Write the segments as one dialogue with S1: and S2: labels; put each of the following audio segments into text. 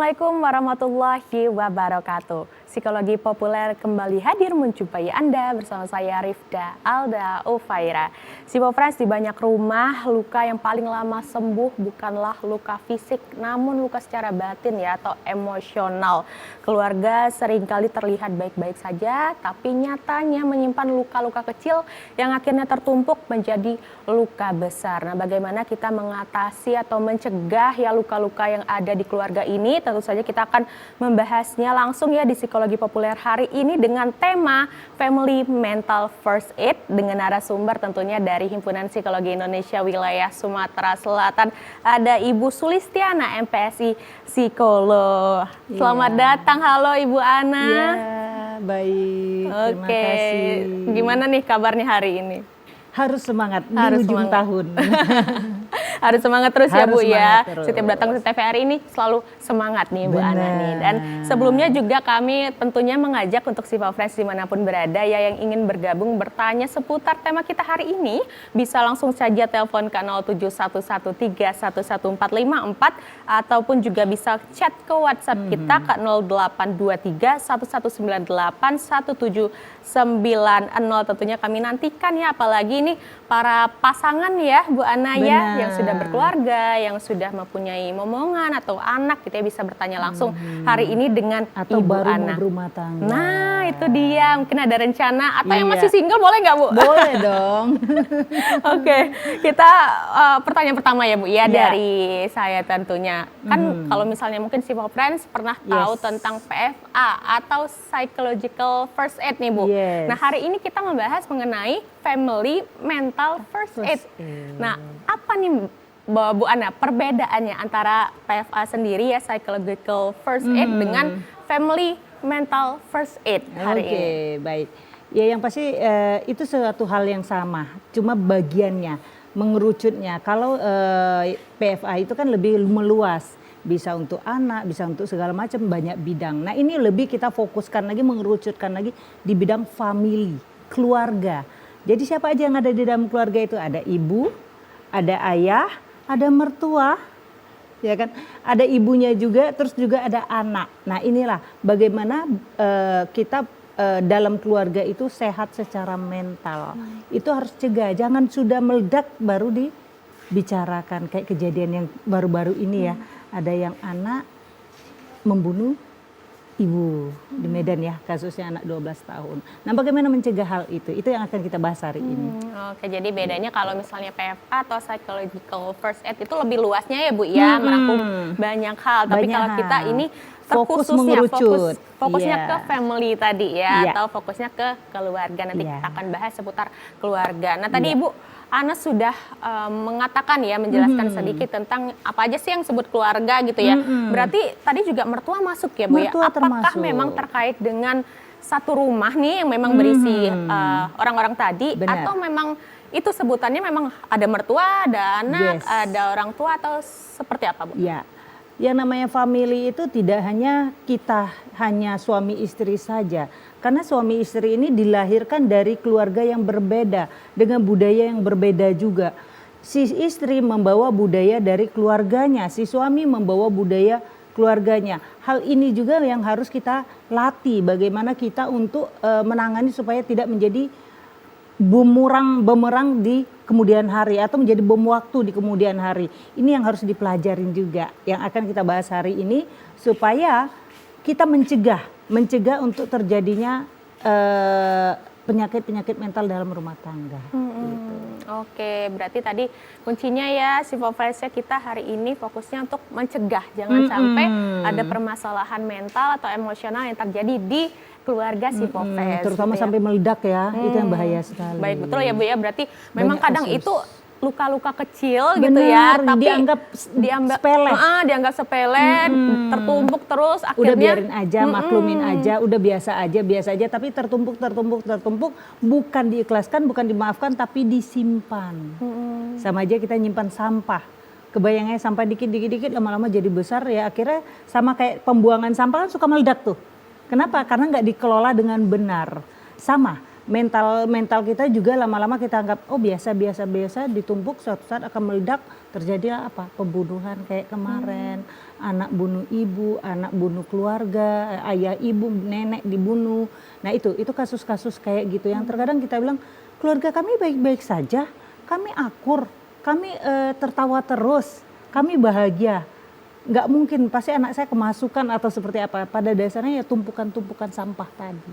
S1: Assalamualaikum warahmatullahi wabarakatuh. Psikologi populer kembali hadir menjumpai Anda bersama saya Rifda Alda Ufaira. Friends, di banyak rumah luka yang paling lama sembuh bukanlah luka fisik namun luka secara batin ya atau emosional. Keluarga seringkali terlihat baik-baik saja tapi nyatanya menyimpan luka-luka kecil yang akhirnya tertumpuk menjadi luka besar. Nah, bagaimana kita mengatasi atau mencegah ya luka-luka yang ada di keluarga ini? Tentu saja kita akan membahasnya langsung ya di Psikologi Populer hari ini dengan tema Family Mental First Aid dengan narasumber tentunya dari Himpunan Psikologi Indonesia Wilayah Sumatera Selatan. Ada Ibu Sulistiana, MPSI Psikolog. Selamat datang, halo Ibu Ana.
S2: Ya, baik. Terima kasih.
S1: Gimana nih kabarnya hari ini?
S2: Harus semangat di ujung tahun.
S1: Harus semangat terus ya Bu ya.
S2: Terus.
S1: Setiap datang ke TVRI ini selalu semangat nih Bu Ana nih. Dan sebelumnya juga kami tentunya mengajak untuk Friends dimanapun berada ya yang ingin bergabung bertanya seputar tema kita hari ini bisa langsung saja telepon ke 071131144 ataupun juga bisa chat ke WhatsApp kita ke 082311981790. Tentunya kami nantikan ya, apalagi ini para pasangan ya Bu Ana ya yang sudah berkeluarga, yang sudah mempunyai momongan atau anak kita bisa bertanya langsung hari ini dengan
S2: atau
S1: Ibu
S2: baru
S1: Ana.
S2: mau berumah tangga.
S1: Nah itu dia, mungkin ada rencana atau yang masih single boleh nggak Bu?
S2: Boleh dong.
S1: Oke, kita pertanyaan pertama ya Bu ya dari saya tentunya. Kan kalau misalnya mungkin Friends pernah tahu tentang PFA atau Psychological First Aid nih Bu. Nah hari ini kita membahas mengenai Family Mental First Aid. Nah apa nih Bu Ana perbedaannya antara PFA sendiri ya Psychological First Aid dengan Family Mental First Aid hari ini?
S2: Oke, baik. Ya yang pasti itu suatu hal yang sama, cuma bagiannya, mengerucutnya. Kalau PFA itu kan lebih meluas, bisa untuk anak, bisa untuk segala macam, banyak bidang. Nah ini lebih kita fokuskan lagi, mengerucutkan lagi di bidang family, keluarga. Jadi siapa aja yang ada di dalam keluarga itu, ada ibu, ada ayah, ada mertua, ya kan, ada ibunya juga, terus juga ada anak. Nah inilah bagaimana kita dalam keluarga itu sehat secara mental. Itu harus cegah, jangan sudah meledak baru dibicarakan kayak kejadian yang baru-baru ini ya. Ada yang anak membunuh ibu di Medan ya, kasusnya anak 12 tahun. Nah bagaimana mencegah hal itu? Itu yang akan kita bahas hari ini.
S1: Oke, jadi bedanya kalau misalnya PFA atau Psychological First Aid itu lebih luasnya ya Bu ya, merangkum banyak hal. Tapi kalau kita ini terkhususnya fokusnya ke family tadi ya, atau fokusnya ke keluarga. Nanti kita akan bahas seputar keluarga. Nah tadi Ibu Ana sudah mengatakan ya, menjelaskan sedikit tentang apa aja sih yang sebut keluarga gitu ya. Berarti tadi juga mertua masuk ya Bu ya. Apakah memang terkait dengan satu rumah nih yang memang berisi orang-orang tadi, atau memang itu sebutannya memang ada mertua, ada anak, ada orang tua, atau seperti apa Bu?
S2: Ya, yang namanya family itu tidak hanya kita, hanya suami istri saja. Karena suami istri ini dilahirkan dari keluarga yang berbeda, dengan budaya yang berbeda juga. Si istri membawa budaya dari keluarganya, si suami membawa budaya keluarganya. Hal ini juga yang harus kita latih, bagaimana kita untuk menangani supaya tidak menjadi bumerang di kemudian hari atau menjadi bom waktu di kemudian hari. Ini yang harus dipelajarin juga, yang akan kita bahas hari ini supaya kita mencegah untuk terjadinya penyakit-penyakit mental dalam rumah tangga. Gitu.
S1: Oke, berarti tadi kuncinya ya Friends kita hari ini fokusnya untuk mencegah, jangan sampai ada permasalahan mental atau emosional yang terjadi di keluarga Friends.
S2: Terutama gitu sampai meledak ya, itu yang bahaya sekali.
S1: Baik, betul ya Bu ya, berarti memang kadang itu luka-luka kecil.
S2: Bener,
S1: gitu ya, tapi
S2: dianggap sepele,
S1: dianggap sepele, tertumpuk terus akhirnya
S2: udah biarin aja, maklumin aja, udah biasa aja, tapi tertumpuk, bukan diikhlaskan, bukan dimaafkan, tapi disimpan. Sama aja kita nyimpan sampah, kebayangnya sampah dikit, lama-lama jadi besar ya, akhirnya sama kayak pembuangan sampah kan suka meledak tuh. Kenapa? Karena nggak dikelola dengan benar. Sama, mental kita juga lama-lama kita anggap oh biasa ditumpuk suatu saat akan meledak, terjadilah apa pembunuhan kayak kemarin, anak bunuh ibu, anak bunuh keluarga, ayah ibu nenek dibunuh. Nah itu kasus-kasus kayak gitu yang terkadang kita bilang keluarga kami baik-baik saja, kami akur, kami tertawa terus, kami bahagia. Nggak mungkin pasti anak saya kemasukan atau seperti apa. Pada dasarnya ya tumpukan-tumpukan sampah tadi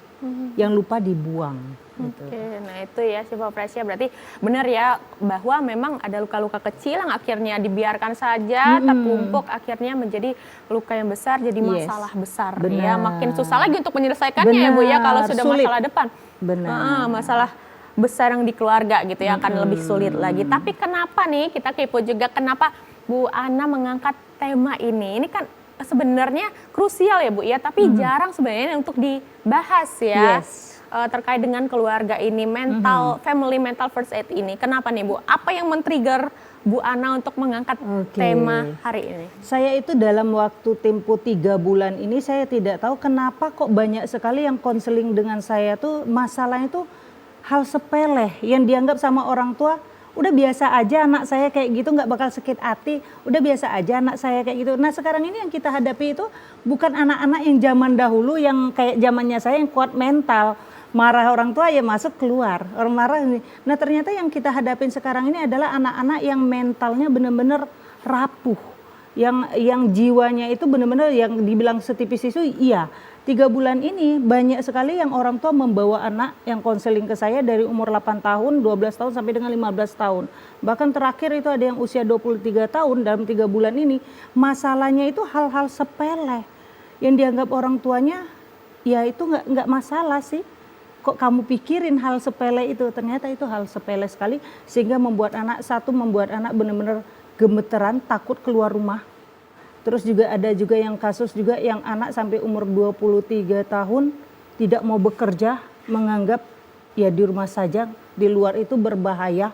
S2: yang lupa dibuang. Gitu.
S1: Oke, nah itu ya si Pak Presya, berarti benar ya bahwa memang ada luka-luka kecil yang akhirnya dibiarkan saja tertumpuk akhirnya menjadi luka yang besar, jadi masalah besar. Ya makin susah lagi untuk menyelesaikannya ya Bu ya kalau sudah
S2: sulit.
S1: masalah depan. Masalah besar yang di keluarga gitu ya akan lebih sulit lagi. Tapi kenapa nih kita kepo juga kenapa Bu Ana mengangkat tema ini? Ini kan sebenarnya krusial ya Bu ya, tapi jarang sebenarnya untuk dibahas ya. Terkait dengan keluarga ini, family mental first aid ini. Kenapa nih Bu? Apa yang men-trigger Bu Ana untuk mengangkat tema hari ini?
S2: Saya itu dalam waktu tempo 3 bulan ini saya tidak tahu kenapa kok banyak sekali yang konseling dengan saya tuh masalahnya tuh hal sepele yang dianggap sama orang tua. Udah biasa aja anak saya kayak gitu nggak bakal sakit hati, udah biasa aja anak saya kayak gitu. Nah sekarang ini yang kita hadapi itu bukan anak-anak yang zaman dahulu yang kayak zamannya saya yang kuat mental, marah orang tua ya masuk keluar, orang marah ini. Nah ternyata yang kita hadapin sekarang ini adalah anak-anak yang mentalnya benar-benar rapuh, yang jiwanya itu benar-benar yang dibilang setipis itu iya. 3 bulan ini banyak sekali yang orang tua membawa anak yang konseling ke saya dari umur 8 tahun, 12 tahun sampai dengan 15 tahun. Bahkan terakhir itu ada yang usia 23 tahun dalam 3 bulan ini. Masalahnya itu hal-hal sepele yang dianggap orang tuanya ya itu nggak masalah sih. Kok kamu pikirin hal sepele itu? Ternyata itu hal sepele sekali sehingga membuat anak benar-benar gemeteran, takut keluar rumah. Terus juga ada juga yang kasus juga yang anak sampai umur 23 tahun tidak mau bekerja, menganggap ya di rumah saja, di luar itu berbahaya.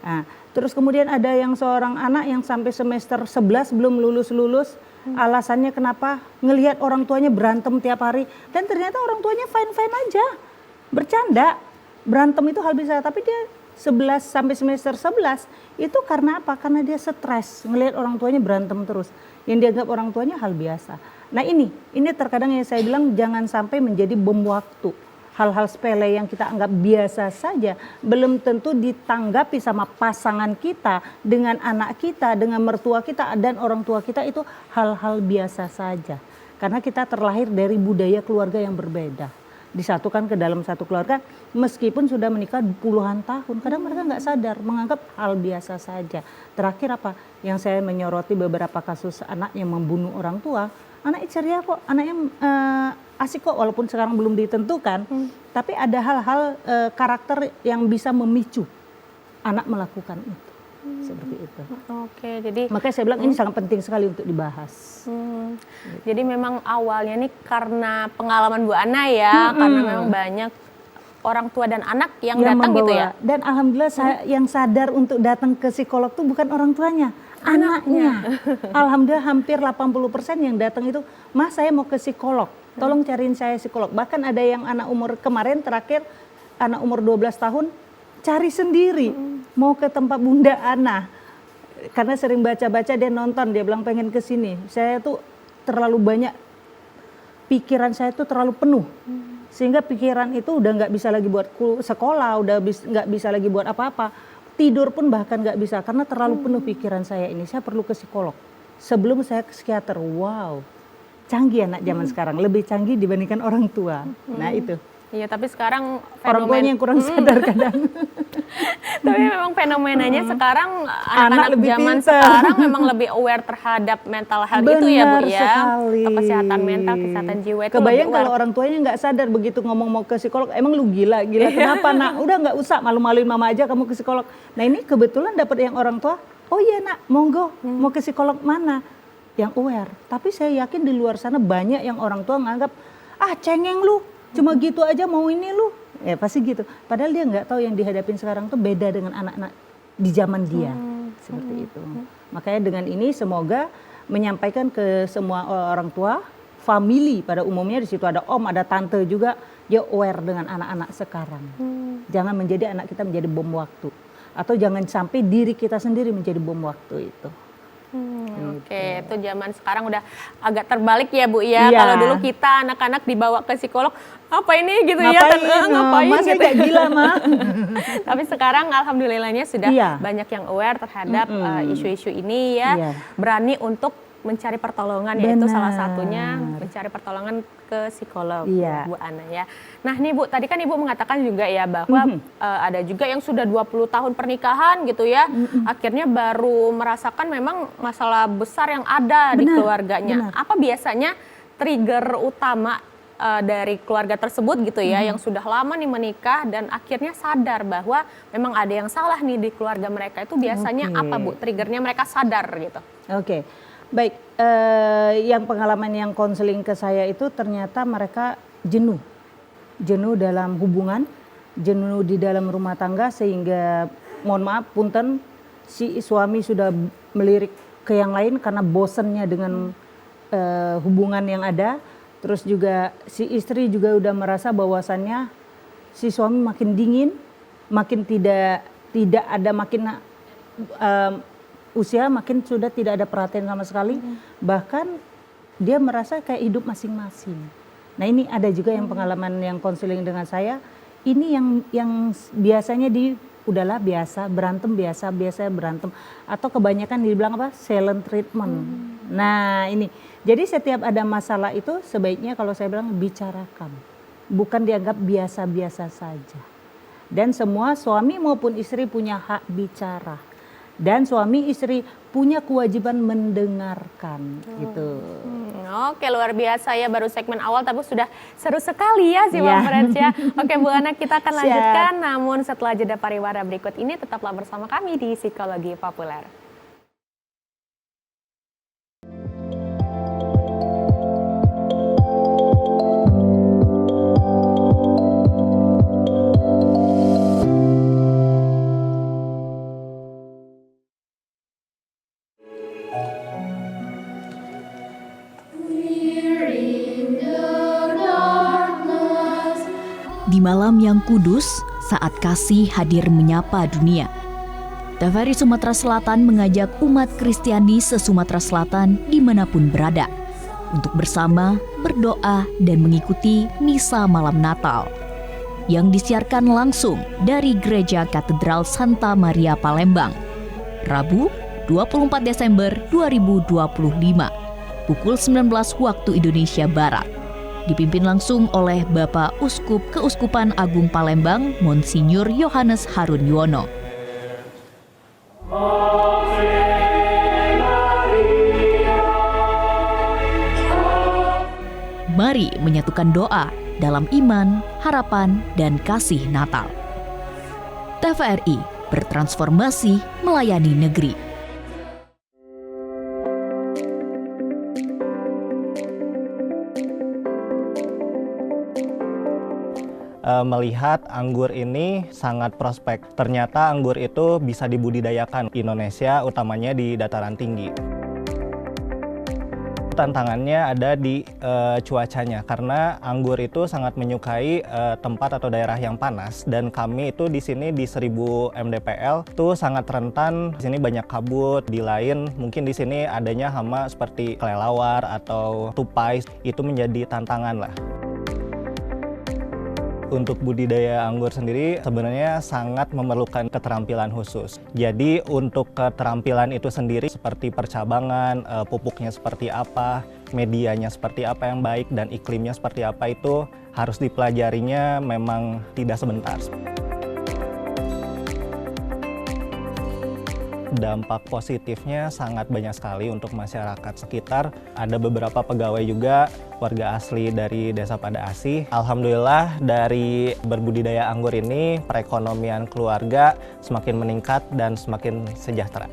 S2: Nah, terus kemudian ada yang seorang anak yang sampai semester 11 belum lulus-lulus, alasannya kenapa? Ngelihat orang tuanya berantem tiap hari dan ternyata orang tuanya fine-fine aja. Bercanda, berantem itu hal biasa, tapi dia 11 sampai semester 11 itu karena apa? Karena dia stres ngelihat orang tuanya berantem terus. Yang dianggap orang tuanya hal biasa. Nah ini terkadang yang saya bilang jangan sampai menjadi bom waktu. Hal-hal sepele yang kita anggap biasa saja belum tentu ditanggapi sama pasangan kita, dengan anak kita, dengan mertua kita dan orang tua kita itu hal-hal biasa saja. Karena kita terlahir dari budaya keluarga yang berbeda. Disatukan ke dalam satu keluarga meskipun sudah menikah puluhan tahun, kadang mereka nggak sadar menganggap hal biasa saja. Terakhir apa yang saya menyoroti beberapa kasus anak yang membunuh orang tua, anaknya ceria kok, anaknya asik kok walaupun sekarang belum ditentukan, tapi ada hal-hal karakter yang bisa memicu anak melakukan itu. Seperti itu.
S1: Oke, jadi
S2: makanya saya bilang ini sangat penting sekali untuk dibahas.
S1: Jadi memang awalnya nih karena pengalaman Bu Ana ya, karena memang banyak orang tua dan anak yang datang gitu ya.
S2: Dan alhamdulillah saya yang sadar untuk datang ke psikolog tuh bukan orang tuanya, anaknya. Alhamdulillah hampir 80% yang datang itu, "Mas, saya mau ke psikolog. Tolong cariin saya psikolog." Bahkan ada yang anak umur kemarin terakhir anak umur 12 tahun cari sendiri mau ke tempat Bunda Ana. Karena sering baca-baca dia nonton, dia bilang pengen ke sini. Saya tuh terlalu banyak, pikiran saya tuh terlalu penuh. Sehingga pikiran itu udah nggak bisa lagi buat sekolah, udah nggak bisa lagi buat apa-apa. Tidur pun bahkan nggak bisa karena terlalu penuh pikiran saya ini. Saya perlu ke psikolog. Sebelum saya ke psikiater, wow. Canggih anak zaman sekarang, lebih canggih dibandingkan orang tua. Nah itu.
S1: Iya, tapi sekarang
S2: orang tuanya yang kurang sadar kadang.
S1: Tapi memang fenomenanya sekarang anak-anak zaman sekarang memang lebih aware terhadap mental health itu ya Bu ya.
S2: Sekali.
S1: Kesehatan mental, kesehatan jiwa itu.
S2: Kebayang kalau orang tuanya nggak sadar begitu ngomong mau ke psikolog, emang lu gila kenapa nak? Udah nggak usah malu-maluin mama aja kamu ke psikolog. Nah ini kebetulan dapat yang orang tua, oh iya nak monggo mau ke psikolog mana? Yang aware. Tapi saya yakin di luar sana banyak yang orang tua nganggap cengeng lu. Cuma gitu aja mau ini lu, ya pasti gitu. Padahal dia nggak tahu yang dihadapin sekarang tuh beda dengan anak-anak di zaman dia, seperti itu. Makanya dengan ini semoga menyampaikan ke semua orang tua, family pada umumnya, di situ ada om, ada tante juga, dia aware dengan anak-anak sekarang. Jangan menjadi anak kita menjadi bom waktu, atau jangan sampai diri kita sendiri menjadi bom waktu itu.
S1: Oke, itu zaman sekarang udah agak terbalik ya Bu ya.
S2: Iya.
S1: Kalau dulu kita anak-anak dibawa ke psikolog, apa ini gitu ya, ngapain
S2: masa
S1: gitu.
S2: kayak gila mah.
S1: Tapi sekarang alhamdulillahnya sudah
S2: Iya.
S1: banyak yang aware terhadap isu-isu ini ya.
S2: Iya.
S1: Berani untuk mencari pertolongan, yaitu
S2: Benar.
S1: salah satunya mencari pertolongan ke psikolog,
S2: Iya.
S1: Bu Ana ya. Nah nih Bu, tadi kan Ibu mengatakan juga ya bahwa ada juga yang sudah 20 tahun pernikahan gitu ya, akhirnya baru merasakan memang masalah besar yang ada di
S2: Benar,
S1: keluarganya.
S2: benar.
S1: Apa biasanya trigger utama dari keluarga tersebut gitu ya, yang sudah lama nih menikah dan akhirnya sadar bahwa memang ada yang salah nih di keluarga mereka, itu biasanya
S2: Oke.
S1: apa Bu, triggernya mereka sadar gitu?
S2: Oke, baik. Yang pengalaman yang konseling ke saya itu ternyata mereka jenuh dalam hubungan, jenuh di dalam rumah tangga, sehingga mohon maaf punten, si suami sudah melirik ke yang lain karena bosannya dengan hubungan yang ada. Terus juga si istri juga udah merasa bahwasannya si suami makin dingin, makin tidak ada, makin usia makin sudah tidak ada perhatian sama sekali, bahkan dia merasa kayak hidup masing-masing. Nah ini ada juga yang pengalaman yang konseling dengan saya, ini yang biasanya udahlah biasa berantem, biasa berantem, atau kebanyakan dibilang apa, silent treatment. Nah ini, jadi setiap ada masalah itu sebaiknya kalau saya bilang bicarakan, bukan dianggap biasa-biasa saja. Dan semua suami maupun istri punya hak bicara. Dan suami istri punya kewajiban mendengarkan gitu.
S1: Oke, luar biasa ya, baru segmen awal tapi sudah seru sekali ya Sipa Friends ya. Oke Bu Ana, kita akan lanjutkan, namun setelah jeda pariwara berikut ini tetaplah bersama kami di Psikologi Populer.
S3: Di malam yang kudus, saat kasih hadir menyapa dunia, TVRI Sumatera Selatan mengajak umat Kristiani se-Sumatera Selatan dimanapun berada untuk bersama berdoa dan mengikuti Misa Malam Natal yang disiarkan langsung dari Gereja Katedral Santa Maria Palembang, Rabu 24 Desember 2025, pukul 19 waktu Indonesia Barat. Dipimpin langsung oleh Bapak Uskup Keuskupan Agung Palembang, Monsinyur Yohanes Harun Yuwono. Mari menyatukan doa dalam iman, harapan, dan kasih Natal. TVRI bertransformasi melayani negeri.
S4: Melihat anggur ini sangat prospek. Ternyata anggur itu bisa dibudidayakan di Indonesia, utamanya di dataran tinggi. Tantangannya ada di cuacanya, karena anggur itu sangat menyukai tempat atau daerah yang panas, dan kami itu di sini di 1000 mdpl itu sangat rentan. Di sini banyak kabut, di lain mungkin di sini adanya hama seperti kelelawar atau tupai, itu menjadi tantangan lah. Untuk budidaya anggur sendiri sebenarnya sangat memerlukan keterampilan khusus. Jadi untuk keterampilan itu sendiri seperti percabangan, pupuknya seperti apa, medianya seperti apa yang baik, dan iklimnya seperti apa, itu harus dipelajarinya memang tidak sebentar. Dampak positifnya sangat banyak sekali untuk masyarakat sekitar. Ada beberapa pegawai juga warga asli dari Desa Pada Asih. Alhamdulillah dari berbudidaya anggur ini perekonomian keluarga semakin meningkat dan semakin sejahtera.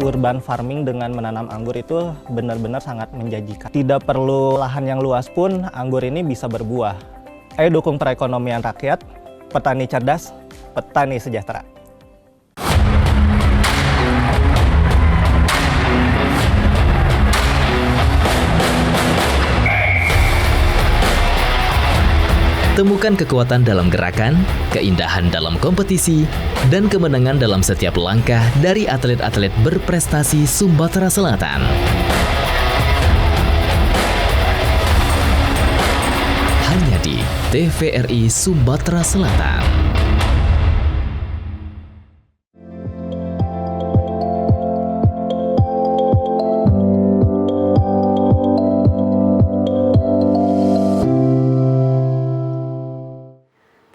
S4: Urban farming dengan menanam anggur itu benar-benar sangat menjanjikan. Tidak perlu lahan yang luas pun anggur ini bisa berbuah. Ayo dukung perekonomian rakyat, petani cerdas, petani sejahtera.
S5: Temukan kekuatan dalam gerakan, keindahan dalam kompetisi, dan kemenangan dalam setiap langkah dari atlet-atlet berprestasi Sumatera Selatan. Hanya di TVRI Sumatera Selatan.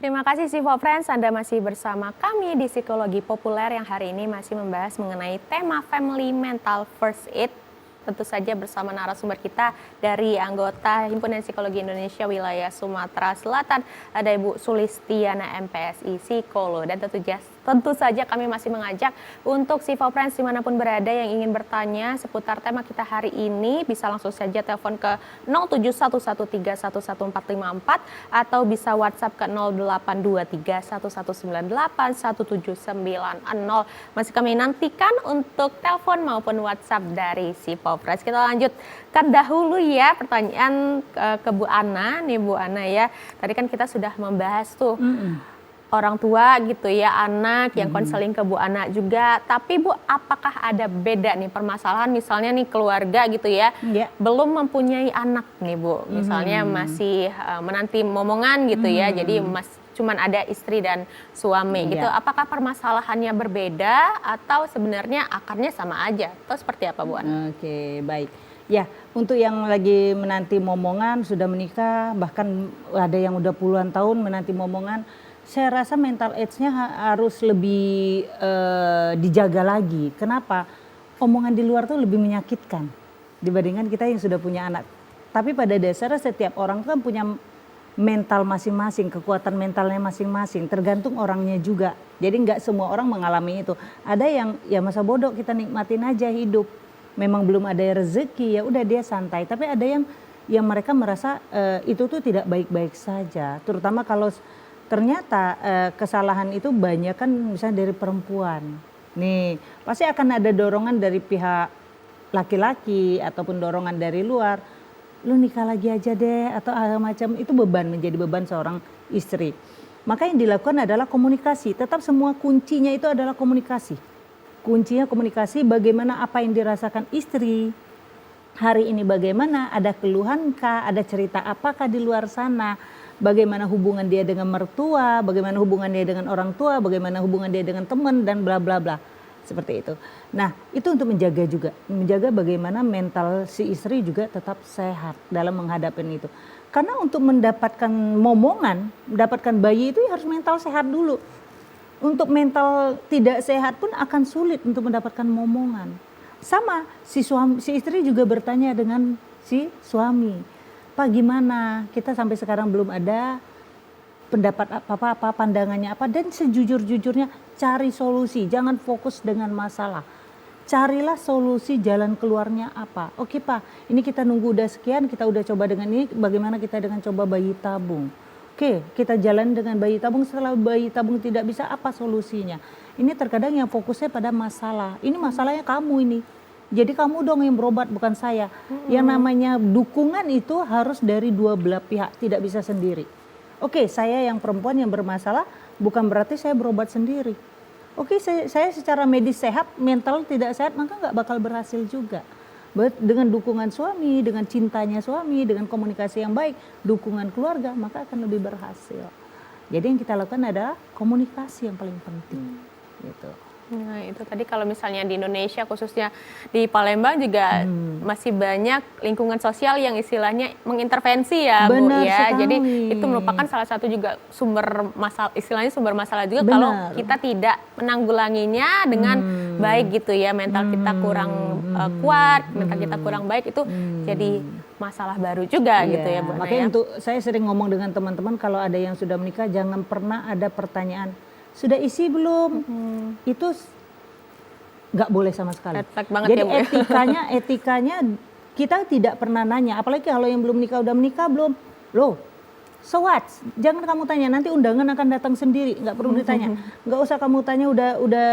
S1: Terima kasih Sivo Friends, Anda masih bersama kami di Psikologi Populer yang hari ini masih membahas mengenai tema Family Mental First Aid. Tentu saja bersama narasumber kita dari anggota Himpunan Psikologi Indonesia Wilayah Sumatera Selatan, ada Ibu Sulistiana MPSI Psikolo. Dan tentu saja kami masih mengajak untuk Sivo Friends dimanapun berada yang ingin bertanya seputar tema kita hari ini, bisa langsung saja telepon ke 0711311454 atau bisa WhatsApp ke 082311981790. Masih kami nantikan untuk telepon maupun WhatsApp dari Sivo Friends. Kita lanjutkan dahulu ya pertanyaan ke Bu Ana nih Bu Ana ya. Tadi kan kita sudah membahas tuh orang tua gitu ya, anak yang konseling ke Bu Ana juga. Tapi Bu, apakah ada beda nih permasalahan misalnya nih keluarga gitu ya, belum mempunyai anak nih Bu, misalnya masih menanti momongan gitu ya, jadi cuman ada istri dan suami gitu. Apakah permasalahannya berbeda atau sebenarnya akarnya sama aja? Atau seperti apa Bu Ana?
S2: Oke, baik. Ya, untuk yang lagi menanti momongan, sudah menikah, bahkan ada yang udah puluhan tahun menanti momongan, saya rasa mental age-nya harus lebih dijaga lagi. Kenapa? Omongan di luar tuh lebih menyakitkan dibandingkan kita yang sudah punya anak. Tapi pada dasarnya setiap orang tuh kan punya mental masing-masing, kekuatan mentalnya masing-masing, tergantung orangnya juga. Jadi nggak semua orang mengalami itu. Ada yang ya masa bodoh, kita nikmatin aja hidup. Memang belum ada rezeki, ya udah dia santai. Tapi ada yang mereka merasa itu tuh tidak baik-baik saja. Terutama kalau ternyata kesalahan itu banyak kan misalnya dari perempuan. Nih, pasti akan ada dorongan dari pihak laki-laki ataupun dorongan dari luar. Lu nikah lagi aja deh atau macam itu menjadi beban seorang istri. Maka yang dilakukan adalah komunikasi. Tetap semua kuncinya itu adalah komunikasi. Kuncinya komunikasi, bagaimana apa yang dirasakan istri. Hari ini bagaimana, ada keluhankah, ada cerita apakah di luar sana. Bagaimana hubungan dia dengan mertua, bagaimana hubungan dia dengan orang tua, bagaimana hubungan dia dengan teman dan bla bla bla. Seperti itu. Nah, itu untuk menjaga juga, menjaga bagaimana mental si istri juga tetap sehat dalam menghadapi itu. Karena untuk mendapatkan momongan, mendapatkan bayi itu harus mental sehat dulu. Untuk mental tidak sehat pun akan sulit untuk mendapatkan momongan. Sama, si istri juga bertanya dengan si suami, Pak gimana? Kita sampai sekarang belum ada pendapat apa-apa, pandangannya apa, dan sejujur-jujurnya cari solusi, jangan fokus dengan masalah. Carilah solusi, jalan keluarnya apa. Oke Pak, ini kita nunggu udah sekian, kita udah coba dengan ini, bagaimana kita dengan coba bayi tabung. Oke, kita jalan dengan bayi tabung, setelah bayi tabung tidak bisa, apa solusinya. Ini terkadang yang fokusnya pada masalah, ini masalahnya kamu ini. Jadi kamu dong yang berobat, bukan saya. Yang namanya dukungan itu harus dari dua belah pihak, tidak bisa sendiri. Oke, saya yang perempuan yang bermasalah, bukan berarti saya berobat sendiri. Oke, saya secara medis sehat, mental tidak sehat, maka nggak bakal berhasil juga. Dengan dukungan suami, dengan cintanya suami, dengan komunikasi yang baik, dukungan keluarga, maka akan lebih berhasil. Jadi yang kita lakukan adalah komunikasi yang paling penting. Gitu.
S1: Nah itu tadi kalau misalnya di Indonesia khususnya di Palembang juga masih banyak lingkungan sosial yang istilahnya mengintervensi ya Bu ya. Jadi itu merupakan salah satu juga sumber masalah, istilahnya sumber masalah juga kalau kita tidak menanggulanginya dengan baik gitu ya. Mental kita kurang kuat, mental kita kurang baik, itu jadi masalah baru juga gitu ya Bu.
S2: Makanya untuk saya sering ngomong dengan teman-teman, kalau ada yang sudah menikah jangan pernah ada pertanyaan sudah isi belum? Itu nggak boleh sama sekali. Jadi ya, etikanya kita tidak pernah nanya. Apalagi kalau yang belum nikah udah menikah belum? Loh, so what? Jangan kamu tanya. Nanti undangan akan datang sendiri. Nggak perlu ditanya. Nggak usah kamu tanya udah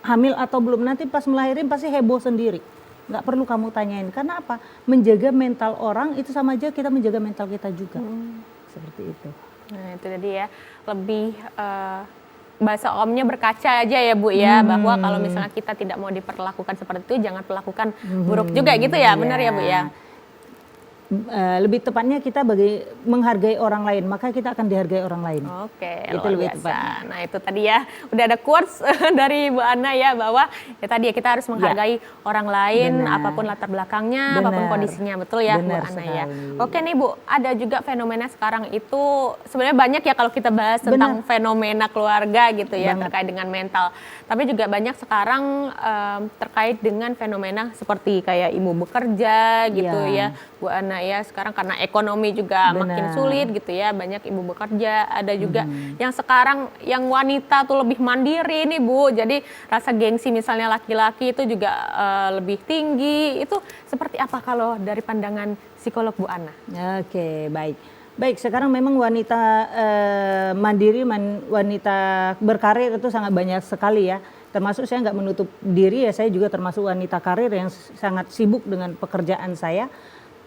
S2: hamil atau belum. Nanti pas melahirin pasti heboh sendiri. Nggak perlu kamu tanyain. Karena apa? Menjaga mental orang itu sama aja kita menjaga mental kita juga. Seperti itu.
S1: Nah itu tadi ya, lebih bahasa omnya berkaca aja ya Bu ya, bahwa kalau misalnya kita tidak mau diperlakukan seperti itu, jangan perlakukan buruk juga gitu ya, benar ya Bu ya?
S2: Lebih tepatnya kita menghargai orang lain, maka kita akan dihargai orang lain.
S1: Oke,
S2: Itu
S1: luar
S2: lebih
S1: biasa.
S2: tepatnya.
S1: Nah itu tadi ya, udah ada quotes dari Bu Ana ya, bahwa ya tadi ya kita harus menghargai orang lain,
S2: Benar.
S1: apapun latar belakangnya, apapun
S2: Benar.
S1: kondisinya, betul ya
S2: Benar
S1: Bu Ana ya.
S2: sekali.
S1: Oke nih Bu, ada juga fenomena sekarang itu sebenarnya banyak ya kalau kita bahas tentang fenomena keluarga gitu ya,
S2: Banget.
S1: terkait dengan mental. Tapi juga banyak sekarang terkait dengan fenomena seperti kayak ibu bekerja gitu
S2: Ya.
S1: ya, Bu Ana ya. Sekarang karena ekonomi juga makin
S2: Benar.
S1: sulit gitu ya, banyak ibu bekerja, ada juga yang sekarang yang wanita tuh lebih mandiri nih Bu, jadi rasa gengsi misalnya laki-laki itu juga lebih tinggi. Itu seperti apa kalau dari pandangan psikolog Bu Ana?
S2: Oke, baik. Baik, sekarang memang wanita mandiri, wanita berkarir itu sangat banyak sekali ya. Termasuk saya nggak menutup diri ya, saya juga termasuk wanita karir yang sangat sibuk dengan pekerjaan saya.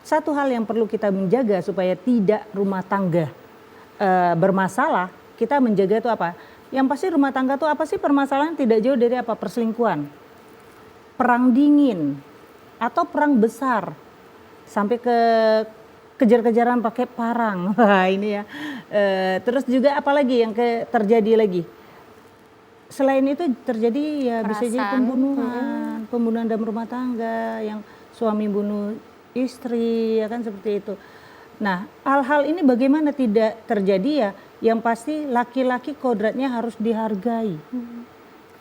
S2: Satu hal yang perlu kita menjaga supaya tidak rumah tangga bermasalah, kita menjaga itu apa? Yang pasti rumah tangga itu apa sih permasalahan? Tidak jauh dari apa? Perselingkuhan, perang dingin, atau perang besar, sampai ke kejar-kejaran pakai parang. Wah ini ya. Terus juga apalagi yang terjadi lagi? Selain itu terjadi ya bisa jadi pembunuhan dalam rumah tangga, yang suami bunuh istri, ya kan seperti itu. Nah, hal-hal ini bagaimana tidak terjadi ya? Yang pasti laki-laki kodratnya harus dihargai.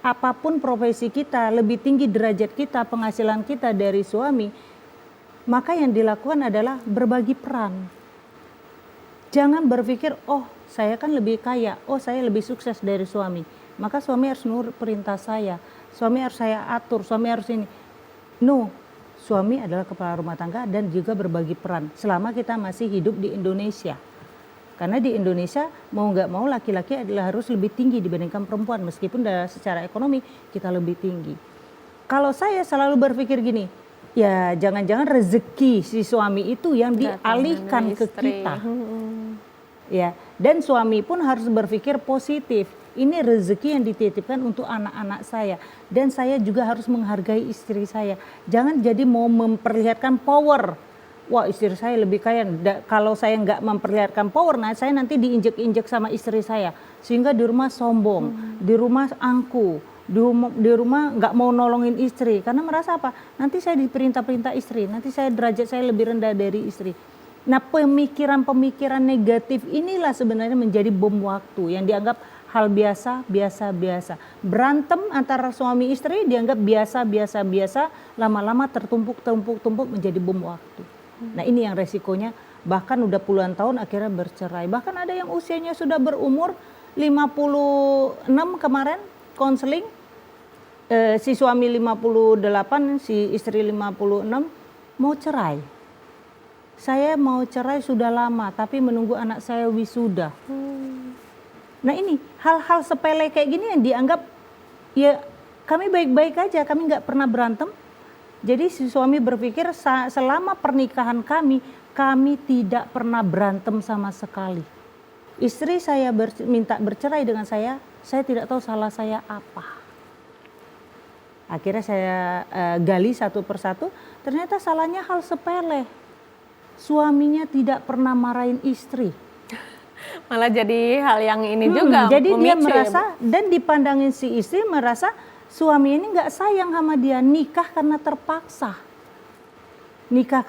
S2: Apapun profesi kita, lebih tinggi derajat kita, penghasilan kita dari suami, maka yang dilakukan adalah berbagi peran. Jangan berpikir, oh saya kan lebih kaya, oh saya lebih sukses dari suami, maka suami harus nurut perintah saya, suami harus saya atur, suami harus ini. No, suami adalah kepala rumah tangga dan juga berbagi peran selama kita masih hidup di Indonesia. Karena di Indonesia mau nggak mau laki-laki adalah harus lebih tinggi dibandingkan perempuan, meskipun secara ekonomi kita lebih tinggi. Kalau saya selalu berpikir gini, ya jangan-jangan rezeki si suami itu yang dialihkan ke kita. Ya, dan suami pun harus berpikir positif. Ini rezeki yang dititipkan untuk anak-anak saya, dan saya juga harus menghargai istri saya. Jangan jadi mau memperlihatkan power. Wah istri saya lebih kaya. Kalau saya nggak memperlihatkan power, nah saya nanti diinjek-injek sama istri saya, sehingga di rumah sombong, di rumah angku, di rumah nggak mau nolongin istri karena merasa apa? Nanti saya diperintah-perintah istri, nanti derajat saya lebih rendah dari istri. Nah pemikiran-pemikiran negatif inilah sebenarnya menjadi bom waktu yang dianggap hal biasa. Berantem antara suami istri dianggap biasa, lama-lama tertumpuk menjadi bom waktu. Nah ini yang resikonya, bahkan udah puluhan tahun akhirnya bercerai. Bahkan ada yang usianya sudah berumur 56 kemarin konseling, si suami 58, si istri 56 mau cerai. Saya mau cerai sudah lama, tapi menunggu anak saya wisuda. Nah ini hal-hal sepele kayak gini yang dianggap ya kami baik-baik aja, kami nggak pernah berantem. Jadi si suami berpikir selama pernikahan kami tidak pernah berantem sama sekali. Istri saya minta bercerai dengan saya tidak tahu salah saya apa. Akhirnya saya gali satu persatu, ternyata salahnya hal sepele. Suaminya tidak pernah marahin istri.
S1: Malah jadi hal yang ini juga.
S2: Jadi dia
S1: memicu
S2: merasa
S1: ya,
S2: dan dipandangin si istri merasa suami ini nggak sayang sama dia, nikah karena terpaksa. Nikah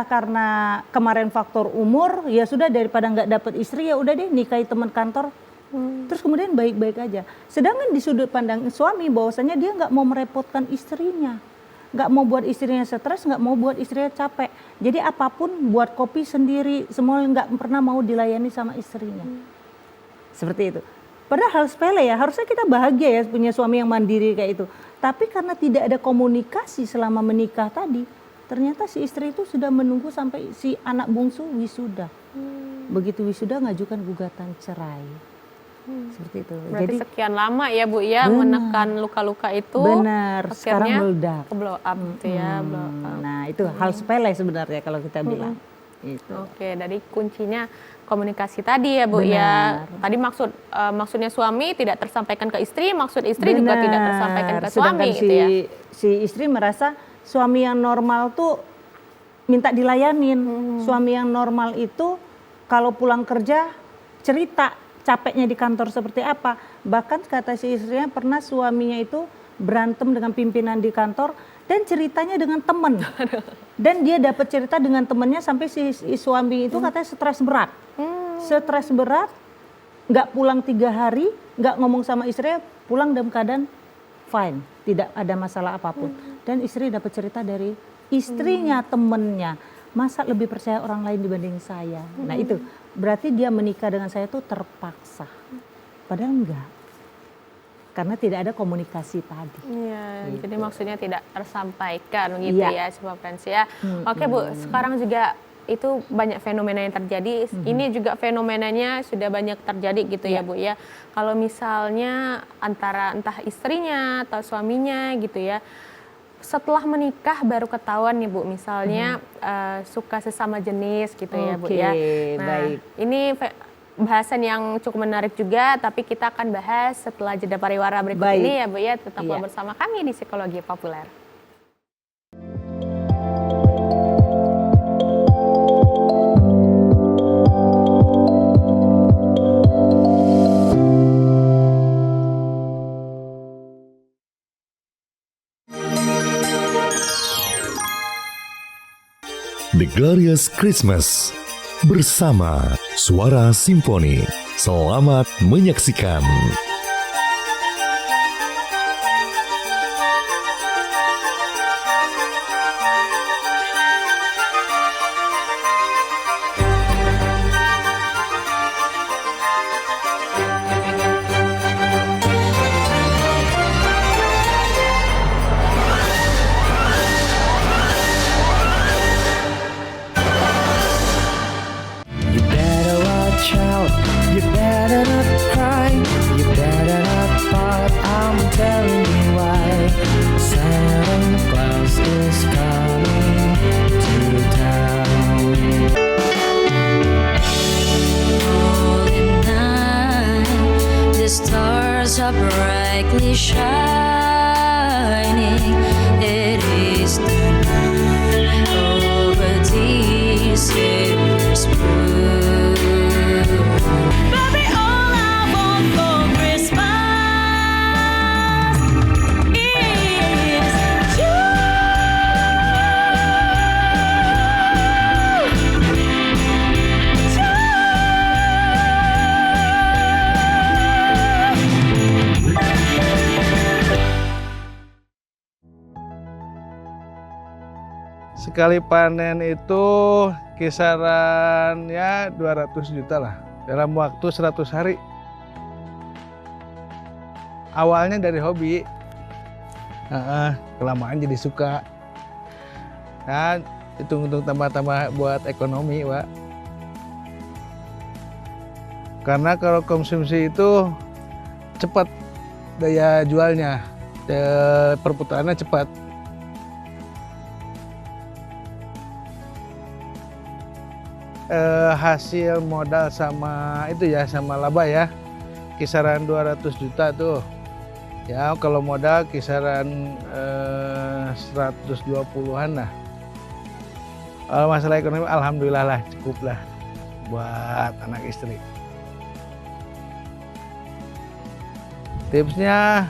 S2: karena kemarin faktor umur, ya sudah daripada nggak dapet istri ya udah deh nikahi teman kantor. Terus kemudian baik-baik aja. Sedangkan di sudut pandang suami bahwasanya dia nggak mau merepotkan istrinya, nggak mau buat istrinya stres, nggak mau buat istrinya capek. Jadi apapun buat kopi sendiri, semua nggak pernah mau dilayani sama istrinya. Seperti itu. Padahal sepele ya, harusnya kita bahagia ya punya suami yang mandiri kayak itu. Tapi karena tidak ada komunikasi selama menikah tadi, ternyata si istri itu sudah menunggu sampai si anak bungsu wisuda. Begitu wisuda ngajukan gugatan cerai. Seperti itu.
S1: berarti
S2: Jadi
S1: sekian lama ya Bu ya
S2: Benar.
S1: menekan luka-luka itu.
S2: benar, sekarang
S1: akhirnya
S2: meledak.
S1: ke blow up gitu ya, blow up.
S2: Nah itu hal sepele sebenarnya kalau kita bilang. Itu.
S1: Oke, dari kuncinya komunikasi tadi ya Bu ya. Tadi maksudnya suami tidak tersampaikan ke istri, maksud istri juga tidak tersampaikan ke suami
S2: Sedangkan
S1: gitu ya.
S2: si istri merasa suami yang normal tuh minta dilayanin. Suami yang normal itu kalau pulang kerja cerita capeknya di kantor seperti apa. Bahkan kata si istrinya pernah suaminya itu berantem dengan pimpinan di kantor dan ceritanya dengan temen. Dan dia dapat cerita dengan temennya sampai si suami itu katanya stres berat. Stres berat, nggak pulang 3 hari, nggak ngomong sama istrinya, pulang dalam keadaan fine, tidak ada masalah apapun. Dan istri dapat cerita dari istrinya, temennya, masa lebih percaya orang lain dibanding saya. Nah itu berarti dia menikah dengan saya itu terpaksa, padahal enggak, karena tidak ada komunikasi tadi.
S1: Iya,
S2: Gitu.
S1: jadi maksudnya tidak tersampaikan gitu
S2: Iya.
S1: ya Sobat Friends ya. Oke Bu, sekarang juga itu banyak fenomena yang terjadi. Ini juga fenomenanya sudah banyak terjadi gitu ya Bu ya. Kalau misalnya antara entah istrinya atau suaminya gitu ya, setelah menikah baru ketahuan nih Bu, misalnya suka sesama jenis gitu ya Bu ya.
S2: Oke, baik.
S1: Ini bahasan yang cukup menarik juga, tapi kita akan bahas setelah jeda pariwara berikut
S2: Baik.
S1: ini ya Bu ya. Tetaplah
S2: Iya.
S1: bersama kami di Psikologi Populer.
S6: The Glorious Christmas bersama Suara Simfoni. Selamat menyaksikan.
S7: You better watch out, you better not cry, you better not pout, I'm telling you why. Santa Claus is coming to town.
S8: Holy night, the stars are brightly shining. It is the night of a December's blue. Baby, all I want for Christmas is you.
S9: Sekali panen itu kisaran ya 200 juta lah dalam waktu 100 hari. Awalnya dari hobi, kelamaan jadi suka. Nah, hitung-hitung tambah-tambah buat ekonomi, Pak. Karena kalau konsumsi itu cepat daya jualnya, perputarannya cepat. Hasil modal sama itu ya, sama laba ya, kisaran 200 juta tuh. Ya kalau modal kisaran 120-an lah. Kalau masalah ekonomi alhamdulillah lah, cukup lah buat anak istri. Tipsnya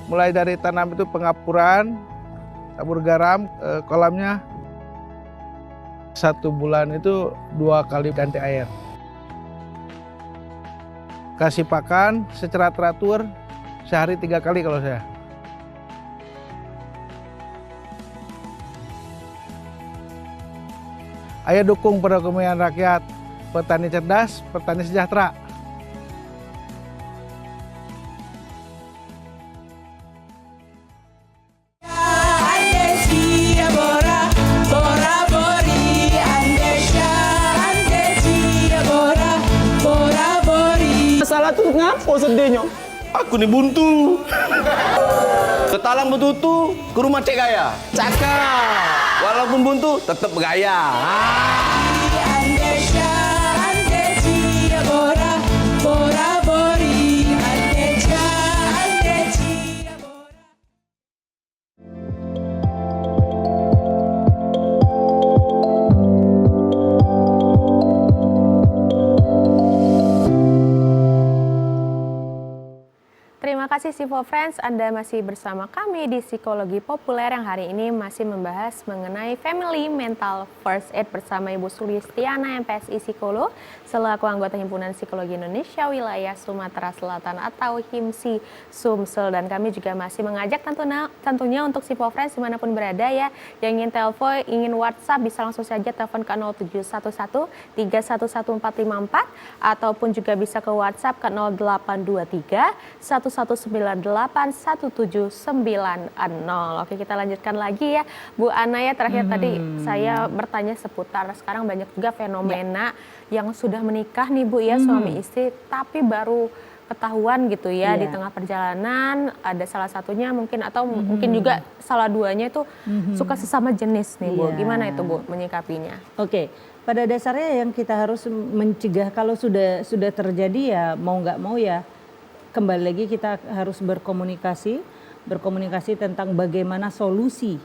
S9: mulai dari tanam itu pengapuran, tabur garam, kolamnya 1 bulan itu 2 kali ganti air. Kasih pakan secara teratur sehari 3 kali kalau saya. Ayo dukung perekonomian rakyat, petani cerdas, petani sejahtera.
S10: Masalah tuh ngapo sedihnya? Aku nih buntu. Ketalang betutu ke rumah Cek Gaya. Cakap. Walaupun buntu tetap gaya.
S1: kasih Sipo Friends, Anda masih bersama kami di Psikologi Populer yang hari ini masih membahas mengenai Family Mental First Aid bersama Ibu Sulistiana MPSI Psikolog selaku anggota Himpunan Psikologi Indonesia Wilayah Sumatera Selatan atau HIMSI Sumsel. Dan kami juga masih mengajak tentunya untuk Sipo Friends dimanapun berada ya, yang ingin telepon, ingin WhatsApp bisa langsung saja telepon ke 0711 311454 ataupun juga bisa ke WhatsApp ke 0823 11981790. Oke, kita lanjutkan lagi ya Bu Ana ya. Terakhir tadi saya bertanya seputar sekarang banyak juga fenomena yang sudah menikah nih Bu ya, suami istri tapi baru ketahuan gitu ya di tengah perjalanan ada salah satunya mungkin atau mungkin juga salah duanya itu suka sesama jenis nih Bu. Gimana itu Bu menyikapinya?
S2: Oke. Pada dasarnya yang kita harus mencegah kalau sudah terjadi ya mau nggak mau ya kembali lagi kita harus berkomunikasi tentang bagaimana solusi.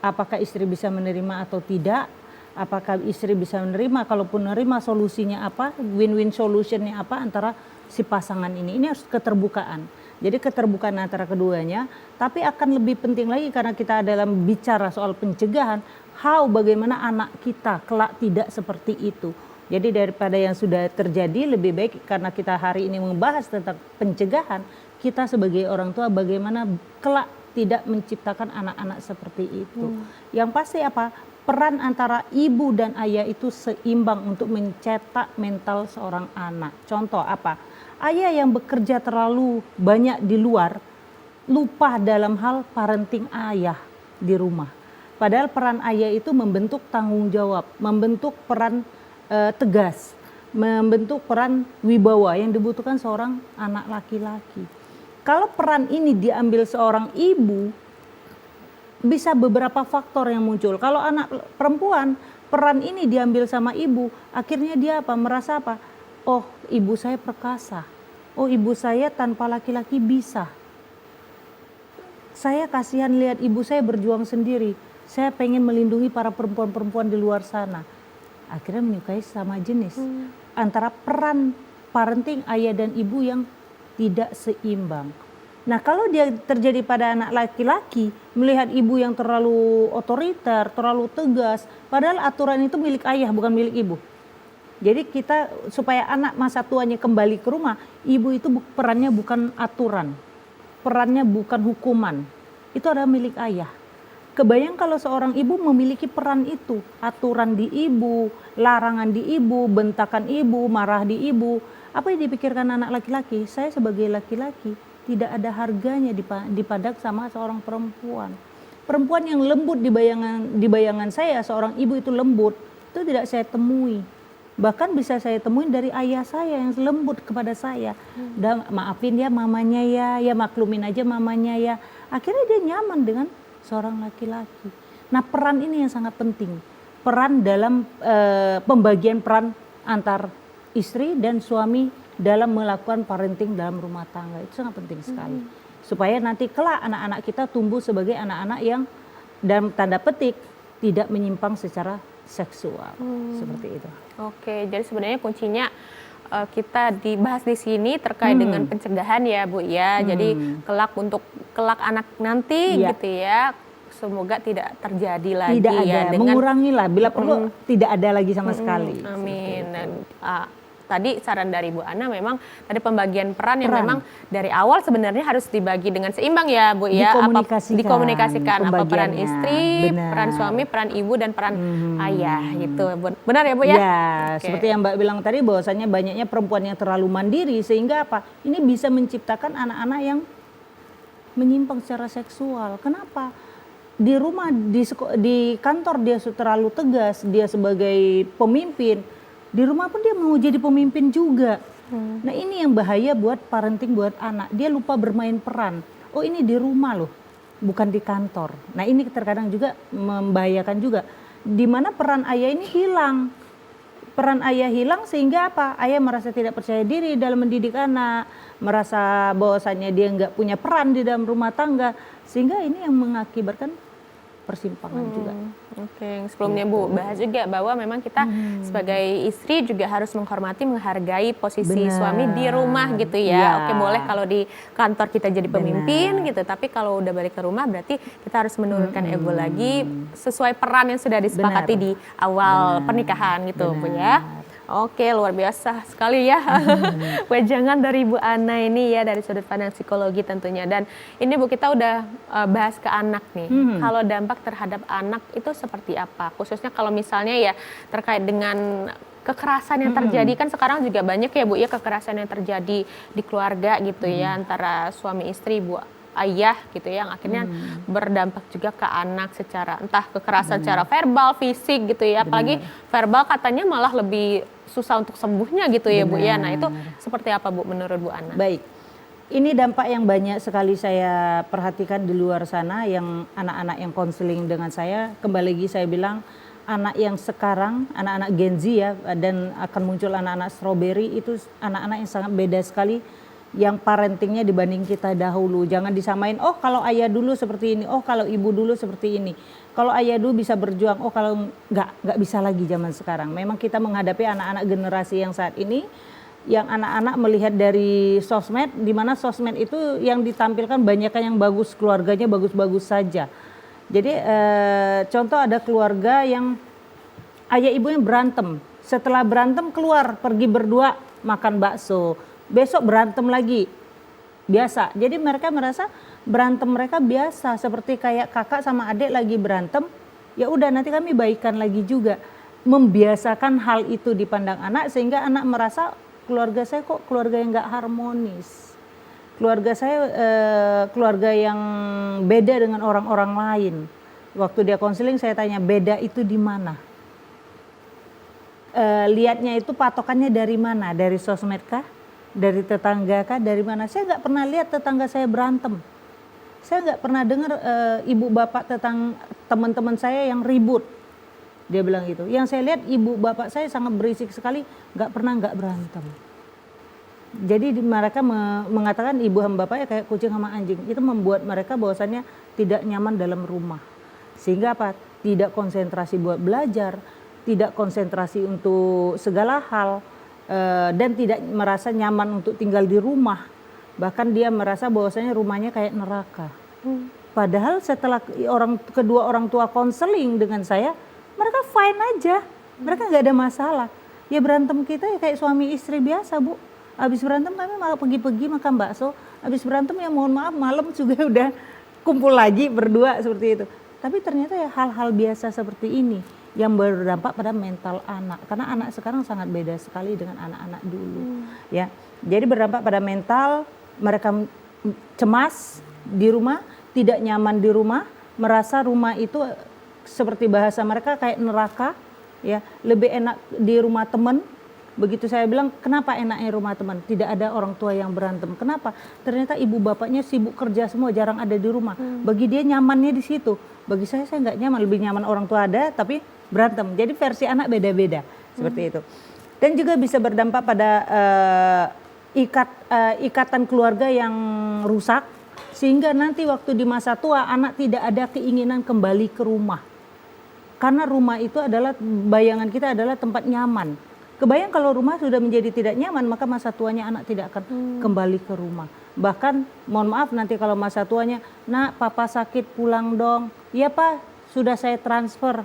S2: Apakah istri bisa menerima atau tidak? Apakah istri bisa menerima? Kalaupun menerima solusinya apa? Win-win solutionnya apa antara si pasangan ini? Ini harus keterbukaan. Jadi keterbukaan antara keduanya. Tapi akan lebih penting lagi karena kita dalam bicara soal pencegahan. Bagaimana anak kita kelak tidak seperti itu. Jadi daripada yang sudah terjadi lebih baik karena kita hari ini membahas tentang pencegahan, kita sebagai orang tua bagaimana kelak tidak menciptakan anak-anak seperti itu. Yang pasti apa? Peran antara ibu dan ayah itu seimbang untuk mencetak mental seorang anak. Contoh apa? Ayah yang bekerja terlalu banyak di luar, lupa dalam hal parenting ayah di rumah. Padahal peran ayah itu membentuk tanggung jawab, membentuk peran tegas, membentuk peran wibawa yang dibutuhkan seorang anak laki-laki. Kalau peran ini diambil seorang ibu, bisa beberapa faktor yang muncul. Kalau anak perempuan, peran ini diambil sama ibu, akhirnya dia apa? Merasa apa? Oh, ibu saya perkasa. Oh, ibu saya tanpa laki-laki bisa. Saya kasihan lihat ibu saya berjuang sendiri. Saya pengen melindungi para perempuan-perempuan di luar sana. Akhirnya menyukai sama jenis. Antara peran parenting ayah dan ibu yang tidak seimbang. Nah kalau dia terjadi pada anak laki-laki, melihat ibu yang terlalu otoriter, terlalu tegas, padahal aturan itu milik ayah bukan milik ibu. Jadi kita supaya anak masa tuanya kembali ke rumah, ibu itu perannya bukan aturan, perannya bukan hukuman, itu adalah milik ayah. Kebayang kalau seorang ibu memiliki peran itu, aturan di ibu, larangan di ibu, bentakan ibu, marah di ibu. Apa yang dipikirkan anak laki-laki? Saya sebagai laki-laki tidak ada harganya dipadak sama seorang perempuan. Perempuan yang lembut di bayangan saya, seorang ibu itu lembut, itu tidak saya temui. Bahkan bisa saya temuin dari ayah saya yang lembut kepada saya. Dan maafin ya mamanya ya maklumin aja mamanya ya. Akhirnya dia nyaman dengan seorang laki-laki. Nah peran ini yang sangat penting. Peran dalam pembagian peran antar istri dan suami dalam melakukan parenting dalam rumah tangga. Itu sangat penting sekali. Supaya nanti kelak anak-anak kita tumbuh sebagai anak-anak yang dalam tanda petik tidak menyimpang secara seksual. Seperti itu.
S1: Oke, jadi sebenarnya kuncinya kita dibahas di sini terkait dengan pencegahan ya Bu ya. Jadi kelak anak nanti gitu ya. Semoga tidak terjadi lagi
S2: tidak
S1: ya.
S2: Ada, mengurangilah bila perlu tidak ada lagi sama sekali.
S1: Amin. Dan tadi saran dari Bu Ana memang tadi pembagian peran yang memang dari awal sebenarnya harus dibagi dengan seimbang ya Bu ya. Dikomunikasikan apa peran istri, peran suami, peran ibu dan peran ayah gitu. Benar ya Bu ya?
S2: Ya, seperti yang Mbak bilang tadi bahwasanya banyaknya perempuan yang terlalu mandiri sehingga apa? Ini bisa menciptakan anak-anak yang menyimpang secara seksual. Kenapa? Di rumah, di kantor dia terlalu tegas, dia sebagai pemimpin. Di rumah pun dia mau jadi pemimpin juga. Nah ini yang bahaya buat parenting, buat anak. Dia lupa bermain peran. Oh ini di rumah loh, bukan di kantor. Nah ini terkadang juga membahayakan juga. Di mana peran ayah ini hilang. Peran ayah hilang sehingga apa? Ayah merasa tidak percaya diri dalam mendidik anak. Merasa bahwasannya dia nggak punya peran di dalam rumah tangga. Sehingga ini yang mengakibatkan persimpangan juga.
S1: Oke, sebelumnya Bu bahas juga bahwa memang kita sebagai istri juga harus menghormati, menghargai posisi
S2: Benar.
S1: suami di rumah gitu ya.
S2: Ya.
S1: Oke, boleh kalau di kantor kita jadi pemimpin gitu, tapi kalau udah balik ke rumah berarti kita harus menurunkan ego lagi sesuai peran yang sudah disepakati
S2: Benar.
S1: di awal
S2: Benar.
S1: pernikahan gitu Bu
S2: Benar.
S1: ya. Oke, luar biasa sekali ya wejangan dari Bu Ana ini ya, dari sudut pandang psikologi tentunya. Dan ini Bu, kita udah bahas ke anak nih. Kalau dampak terhadap anak itu seperti apa? Khususnya kalau misalnya ya terkait dengan kekerasan yang terjadi, kan sekarang juga banyak ya Bu ya kekerasan yang terjadi di keluarga gitu ya, antara suami istri, Bu ayah gitu ya, yang akhirnya berdampak juga ke anak secara entah kekerasan secara verbal, fisik gitu ya. Apalagi verbal katanya malah lebih susah untuk sembuhnya gitu ya Bu ya. Nah itu seperti apa Bu menurut Bu Ana?
S2: Baik, ini dampak yang banyak sekali saya perhatikan di luar sana, yang anak-anak yang konseling dengan saya. Kembali lagi saya bilang, anak yang sekarang, anak-anak Gen Z ya, dan akan muncul anak-anak strawberry, itu anak-anak yang sangat beda sekali yang parentingnya dibanding kita dahulu. Jangan disamain, oh kalau ayah dulu seperti ini, oh kalau ibu dulu seperti ini. Kalau ayah dulu bisa berjuang, oh kalau nggak bisa lagi zaman sekarang. Memang kita menghadapi anak-anak generasi yang saat ini, yang anak-anak melihat dari sosmed, di mana sosmed itu yang ditampilkan banyak yang bagus, keluarganya bagus-bagus saja. Jadi contoh ada keluarga yang ayah ibunya berantem, setelah berantem keluar pergi berdua makan bakso, besok berantem lagi, biasa. Jadi mereka merasa berantem mereka biasa, seperti kayak kakak sama adik lagi berantem, ya udah nanti kami baikan lagi juga. Membiasakan hal itu dipandang anak, sehingga anak merasa keluarga saya kok keluarga yang nggak harmonis. Keluarga saya keluarga yang beda dengan orang-orang lain. Waktu dia konseling saya tanya, beda itu di mana? Lihatnya itu patokannya dari mana? Dari sosmed kah? Dari tetangga kah? Dari mana? Saya nggak pernah lihat tetangga saya berantem. Saya nggak pernah dengar ibu bapak teman-teman saya yang ribut. Dia bilang gitu. Yang saya lihat ibu bapak saya sangat berisik sekali, nggak berantem. Jadi mereka mengatakan ibu sama bapaknya kayak kucing sama anjing. Itu membuat mereka bahwasannya tidak nyaman dalam rumah. Sehingga apa? Tidak konsentrasi buat belajar, tidak konsentrasi untuk segala hal, dan tidak merasa nyaman untuk tinggal di rumah. Bahkan dia merasa bahwasanya rumahnya kayak neraka. Padahal setelah kedua orang tua konseling dengan saya, mereka fine aja, mereka nggak ada masalah. Ya berantem kita ya kayak suami istri biasa Bu. Habis berantem kami malah pergi-pergi makan bakso. Habis berantem ya mohon maaf malam juga udah kumpul lagi berdua seperti itu. Tapi ternyata ya hal-hal biasa seperti ini yang berdampak pada mental anak. Karena anak sekarang sangat beda sekali dengan anak-anak dulu. Ya, jadi berdampak pada mental, mereka cemas di rumah, tidak nyaman di rumah, merasa rumah itu seperti bahasa mereka kayak neraka, ya lebih enak di rumah teman. Begitu saya bilang, kenapa enaknya rumah teman? Tidak ada orang tua yang berantem. Kenapa? Ternyata ibu bapaknya sibuk kerja semua, jarang ada di rumah. Bagi dia nyamannya di situ. Bagi saya nggak nyaman, lebih nyaman orang tua ada tapi berantem. Jadi versi anak beda-beda seperti itu. Dan juga bisa berdampak pada ikatan keluarga yang rusak, sehingga nanti waktu di masa tua anak tidak ada keinginan kembali ke rumah. Karena rumah itu adalah, bayangan kita adalah tempat nyaman. Kebayang kalau rumah sudah menjadi tidak nyaman, maka masa tuanya anak tidak akan kembali ke rumah. Bahkan mohon maaf nanti kalau masa tuanya, nak papa sakit pulang dong. Iya pak, sudah saya transfer.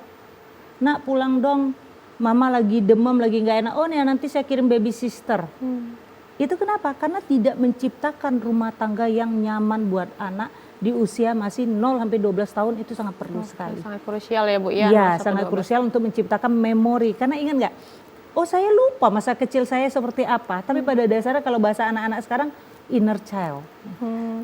S2: Nak pulang dong, mama lagi demam, lagi nggak enak. Oh nih nanti saya kirim baby sister. Itu kenapa? Karena tidak menciptakan rumah tangga yang nyaman buat anak di usia masih 0 sampai 12 tahun, itu sangat perlu sekali.
S1: Sangat krusial ya Bu ya.
S2: Iya, sangat krusial untuk menciptakan memori. Karena ingat nggak? Oh saya lupa masa kecil saya seperti apa. Tapi pada dasarnya kalau bahasa anak-anak sekarang, inner child.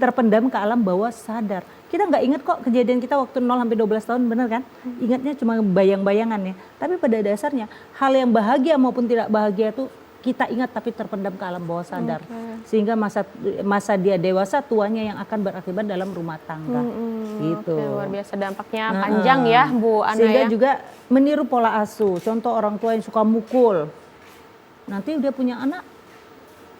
S2: Terpendam ke alam bawah sadar. Kita nggak ingat kok kejadian kita waktu 0 sampai 12 tahun, bener kan? Ingatnya cuma bayang-bayangannya. Tapi pada dasarnya hal yang bahagia maupun tidak bahagia itu kita ingat tapi terpendam ke alam bawah sadar. Sehingga masa dia dewasa, tuanya yang akan berakibat dalam rumah tangga. Gitu.
S1: Luar biasa dampaknya panjang ya Bu Ana.
S2: Sehingga
S1: ya.
S2: juga meniru pola asuh. Contoh orang tua yang suka mukul. Nanti dia punya anak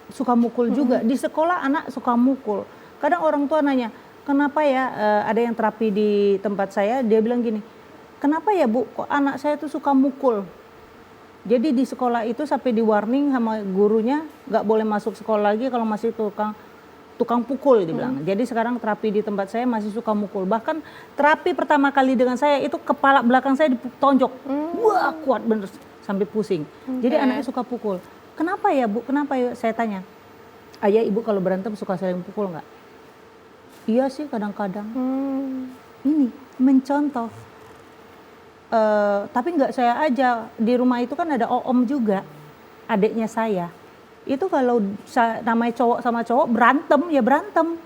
S2: suka mukul juga. Di sekolah anak suka mukul. Kadang orang tua nanya, kenapa ya ada yang terapi di tempat saya, dia bilang gini, kenapa ya Bu, kok anak saya tuh suka mukul. Jadi di sekolah itu sampai di warning sama gurunya nggak boleh masuk sekolah lagi kalau masih tukang pukul dibilang. Jadi sekarang terapi di tempat saya masih suka mukul. Bahkan terapi pertama kali dengan saya itu kepala belakang saya ditonjok. Wah kuat bener sampai pusing. Jadi anaknya suka pukul. Kenapa ya Bu? Kenapa ya? Saya tanya. Ayah ibu kalau berantem suka saling pukul nggak? Iya sih kadang-kadang. Ini mencontoh. Tapi nggak saya aja, di rumah itu kan ada om juga, adiknya saya. Itu kalau namanya cowok sama cowok berantem ya berantem.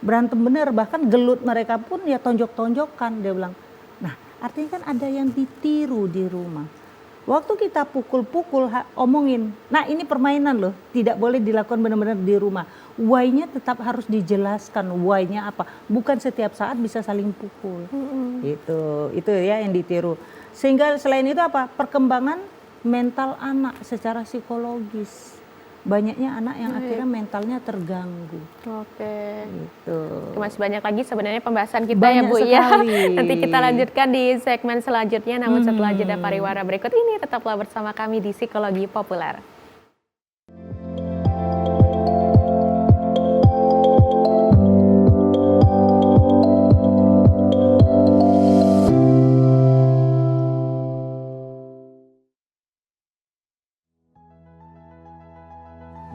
S2: Berantem bener, bahkan gelut mereka pun ya tonjok-tonjokan, dia bilang. Nah artinya kan ada yang ditiru di rumah. Waktu kita pukul-pukul omongin, nah ini permainan loh, tidak boleh dilakukan benar-benar di rumah. Why-nya tetap harus dijelaskan, why-nya apa. Bukan setiap saat bisa saling pukul. Itu ya yang ditiru. Sehingga selain itu apa? Perkembangan mental anak secara psikologis. Banyaknya anak yang akhirnya mentalnya terganggu.
S1: Oke.
S2: Gitu.
S1: Masih banyak lagi sebenarnya pembahasan kita
S2: Banyak
S1: ya Bu
S2: sekali.
S1: ya. Nanti kita lanjutkan di segmen selanjutnya. Namun setelah jeda pariwara berikut ini tetaplah bersama kami di Psikologi Populer.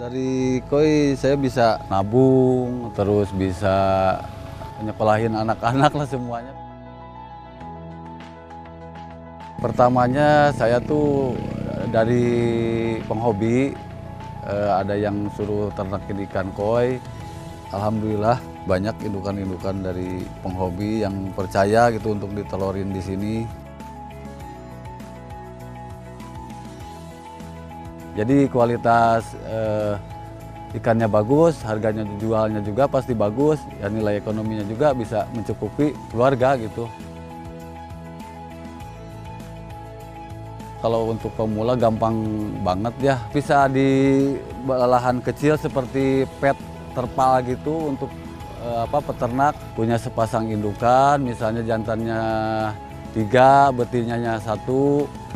S11: Dari koi saya bisa nabung, terus bisa nyekolahin anak-anak lah semuanya. Pertamanya saya tuh dari penghobi, ada yang suruh ternakin ikan koi. Alhamdulillah banyak indukan-indukan dari penghobi yang percaya gitu untuk ditelorin di sini. Jadi kualitas ikannya bagus, harganya dijualnya juga pasti bagus, ya nilai ekonominya juga bisa mencukupi keluarga gitu. Kalau untuk pemula gampang banget ya, bisa di lahan kecil seperti pet terpal gitu untuk peternak, punya sepasang indukan, misalnya jantannya 3, betinanya 1,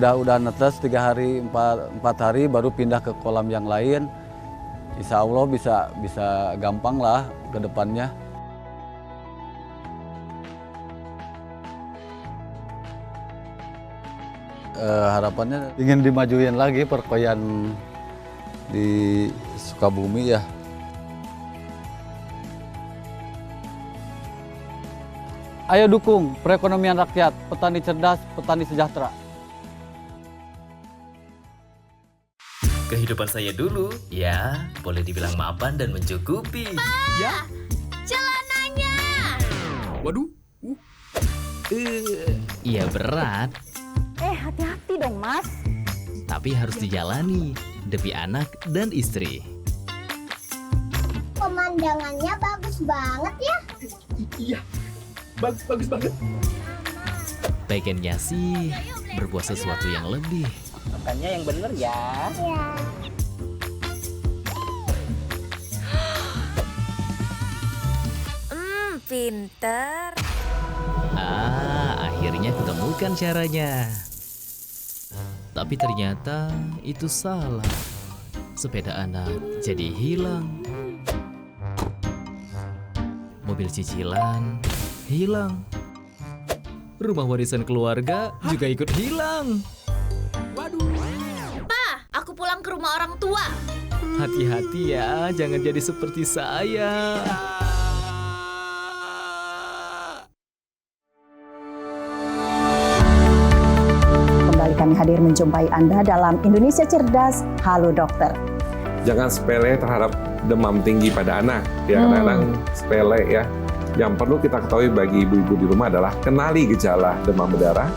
S11: udah netes 3 hari, 4 hari baru pindah ke kolam yang lain. Insya Allah bisa gampang lah ke depannya. Harapannya ingin dimajuin lagi perkoyan di Sukabumi ya. Ayo dukung perekonomian rakyat, petani cerdas, petani sejahtera.
S5: Kehidupan saya dulu, ya boleh dibilang mapan dan mencukupi. Ya.
S8: Celananya.
S5: Waduh. Iya berat,
S12: Hati-hati dong mas.
S5: tapi harus dijalani demi anak dan istri.
S12: Pemandangannya bagus banget ya.
S10: Iya, bagus banget.
S5: Pengennya sih berbuat sesuatu yang lebih.
S13: Makannya yang bener ya.
S8: Pinter.
S5: Akhirnya kutemukan caranya. Tapi ternyata itu salah. Sepeda anak jadi hilang. Mobil cicilan hilang. Rumah warisan keluarga juga ikut hilang.
S8: Waduh. Pa, aku pulang ke rumah orang tua.
S5: Hati-hati ya, jangan jadi seperti saya.
S14: Kembali kami hadir menjumpai Anda dalam Indonesia Cerdas. Halo Dokter.
S15: Jangan sepele terhadap demam tinggi pada anak. Ya, kadang-kadang sepele ya. Yang perlu kita ketahui bagi ibu-ibu di rumah adalah kenali gejala demam berdarah,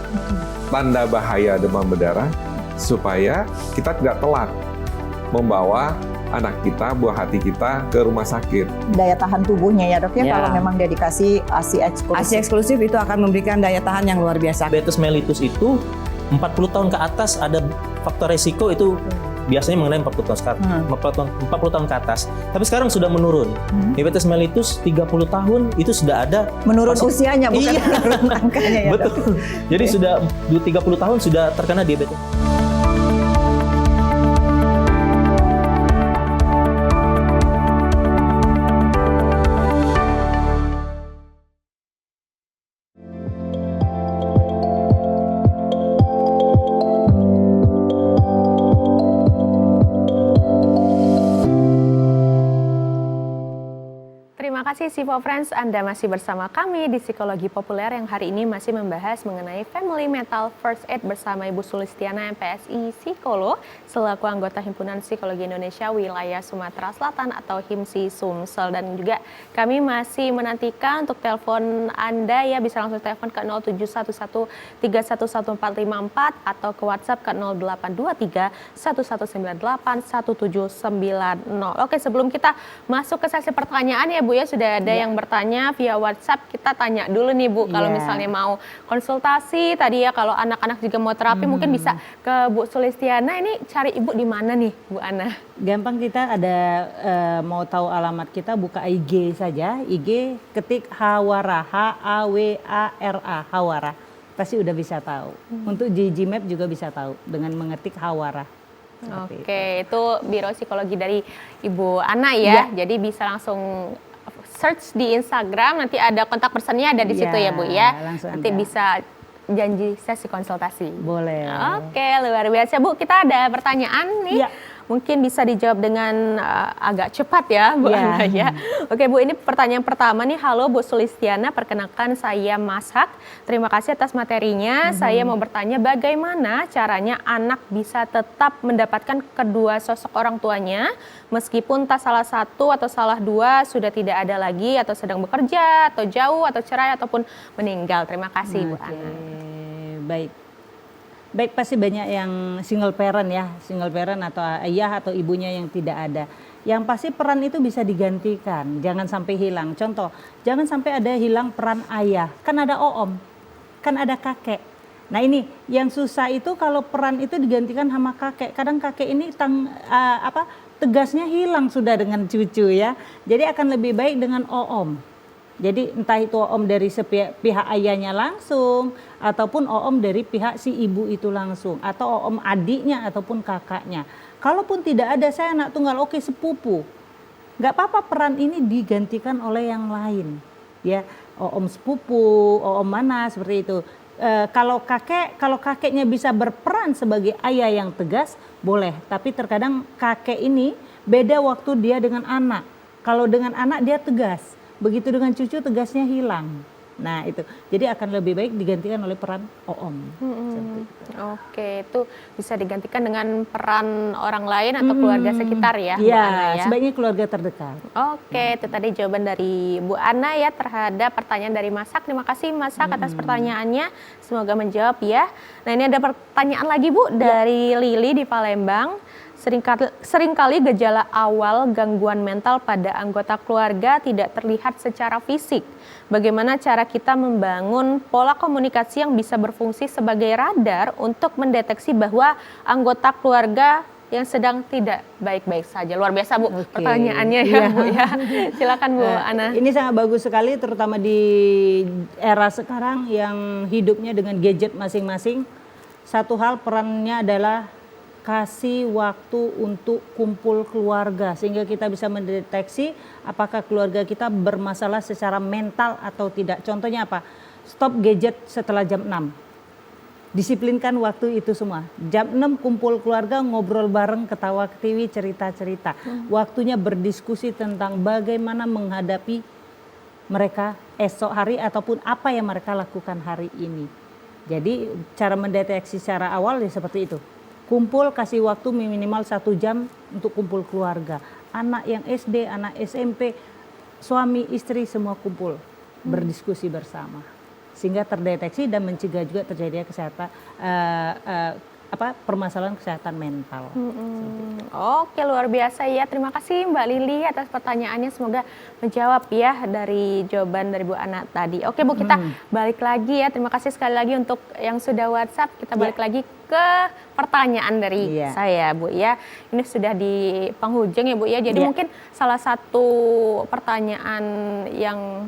S15: tanda bahaya demam berdarah, supaya kita tidak telat membawa anak kita, buah hati kita ke rumah sakit.
S14: Daya tahan tubuhnya ya dok ya, kalau memang dia dikasih ASI eksklusif.
S13: ASI eksklusif itu akan memberikan daya tahan yang luar biasa.
S16: Diabetes mellitus itu 40 tahun ke atas ada faktor resiko itu biasanya mengenai 40 tahun sekarang, 40 tahun ke atas. Tapi sekarang sudah menurun. Diabetes mellitus 30 tahun itu sudah ada.
S14: Menurun usianya bukan
S16: Iya.
S14: menurun angkanya ya.
S16: Betul. Jadi sudah 30 tahun sudah terkena diabetes.
S1: Terima kasih Sipo Friends, Anda masih bersama kami di Psikologi Populer yang hari ini masih membahas mengenai Family Mental First Aid bersama Ibu Sulistiana MPSI Psikolog selaku anggota Himpunan Psikologi Indonesia Wilayah Sumatera Selatan atau HIMSI Sumsel, dan juga kami masih menantikan untuk telepon Anda ya, bisa langsung telepon ke 0711311454 atau ke WhatsApp ke 082311981790. Oke, sebelum kita masuk ke sesi pertanyaan ya Bu ya, sudah ada yang bertanya via WhatsApp, kita tanya dulu nih Bu, kalau misalnya mau konsultasi tadi ya, kalau anak-anak juga mau terapi mungkin bisa ke Bu Sulistiana. Ini cari Ibu di mana nih Bu Ana?
S2: Gampang, kita ada mau tahu alamat kita, buka IG saja, IG ketik Hawara, Hawara, Hawara, pasti udah bisa tahu. Untuk di Gmap juga bisa tahu dengan mengetik Hawara.
S1: Oke, itu Biro Psikologi dari Ibu Ana ya. Jadi bisa langsung search di Instagram, nanti ada kontak personnya ada di situ ya Bu ya. Nanti bisa janji sesi konsultasi.
S2: Boleh.
S1: Oke, luar biasa Bu. Kita ada pertanyaan nih. Mungkin bisa dijawab dengan agak cepat ya Bu Ana ya. Oke Bu, ini pertanyaan pertama nih. Halo Bu Sulistiana, perkenalkan saya Mas Hak. Terima kasih atas materinya. Saya mau bertanya bagaimana caranya anak bisa tetap mendapatkan kedua sosok orang tuanya meskipun tak salah satu atau salah dua sudah tidak ada lagi atau sedang bekerja atau jauh atau cerai ataupun meninggal. Terima kasih Bu Ana.
S2: Baik, pasti banyak yang single parent ya, single parent atau ayah atau ibunya yang tidak ada. Yang pasti peran itu bisa digantikan, jangan sampai hilang. Contoh, jangan sampai ada hilang peran ayah, kan ada oom, kan ada kakek. Nah ini yang susah itu kalau peran itu digantikan sama kakek. Kadang kakek ini tegasnya hilang sudah dengan cucu ya. Jadi akan lebih baik dengan oom. Jadi entah itu om dari pihak ayahnya langsung ataupun om dari pihak si ibu itu langsung atau om adiknya ataupun kakaknya. Kalaupun tidak ada saya anak tunggal, oke sepupu. Nggak apa-apa peran ini digantikan oleh yang lain. Ya, om sepupu, om mana seperti itu. Kalau kakeknya bisa berperan sebagai ayah yang tegas boleh, tapi terkadang kakek ini beda waktu dia dengan anak. Kalau dengan anak dia tegas. Begitu dengan cucu tegasnya hilang. Nah itu, jadi akan lebih baik digantikan oleh peran oom.
S1: Oke, itu bisa digantikan dengan peran orang lain atau keluarga sekitar ya, Bu
S2: Iya,
S1: Ana ya.
S2: sebaiknya keluarga terdekat.
S1: Oke, itu tadi jawaban dari Bu Ana ya terhadap pertanyaan dari Mas Hak. Terima kasih Mas Hak atas pertanyaannya, semoga menjawab ya. Nah ini ada pertanyaan lagi Bu dari Lili di Palembang. Seringkali gejala awal gangguan mental pada anggota keluarga tidak terlihat secara fisik. Bagaimana cara kita membangun pola komunikasi yang bisa berfungsi sebagai radar untuk mendeteksi bahwa anggota keluarga yang sedang tidak baik-baik saja? Luar biasa Bu pertanyaannya ya Bu ya. Silakan Bu Ana.
S2: Ini sangat bagus sekali, terutama di era sekarang yang hidupnya dengan gadget masing-masing. Satu hal perannya adalah kasih waktu untuk kumpul keluarga sehingga kita bisa mendeteksi apakah keluarga kita bermasalah secara mental atau tidak. Contohnya apa? Stop gadget setelah jam 6. Disiplinkan waktu itu semua. Jam 6 kumpul keluarga, ngobrol bareng, ketawa ketiwi, cerita-cerita. Waktunya berdiskusi tentang bagaimana menghadapi mereka esok hari ataupun apa yang mereka lakukan hari ini. Jadi cara mendeteksi secara awal ya seperti itu. Kumpul, kasih waktu minimal 1 jam untuk kumpul keluarga. Anak yang SD, anak SMP, suami, istri semua kumpul. Berdiskusi bersama. Sehingga terdeteksi dan mencegah juga terjadinya permasalahan kesehatan mental.
S1: Oke, luar biasa ya. Terima kasih Mbak Lili atas pertanyaannya. Semoga menjawab ya dari jawaban dari Bu Ana tadi. Oke Bu, kita balik lagi ya. Terima kasih sekali lagi untuk yang sudah WhatsApp. Kita balik lagi ke pertanyaan dari saya Bu ya. Ini sudah di penghujung ya Bu ya. Jadi mungkin salah satu pertanyaan yang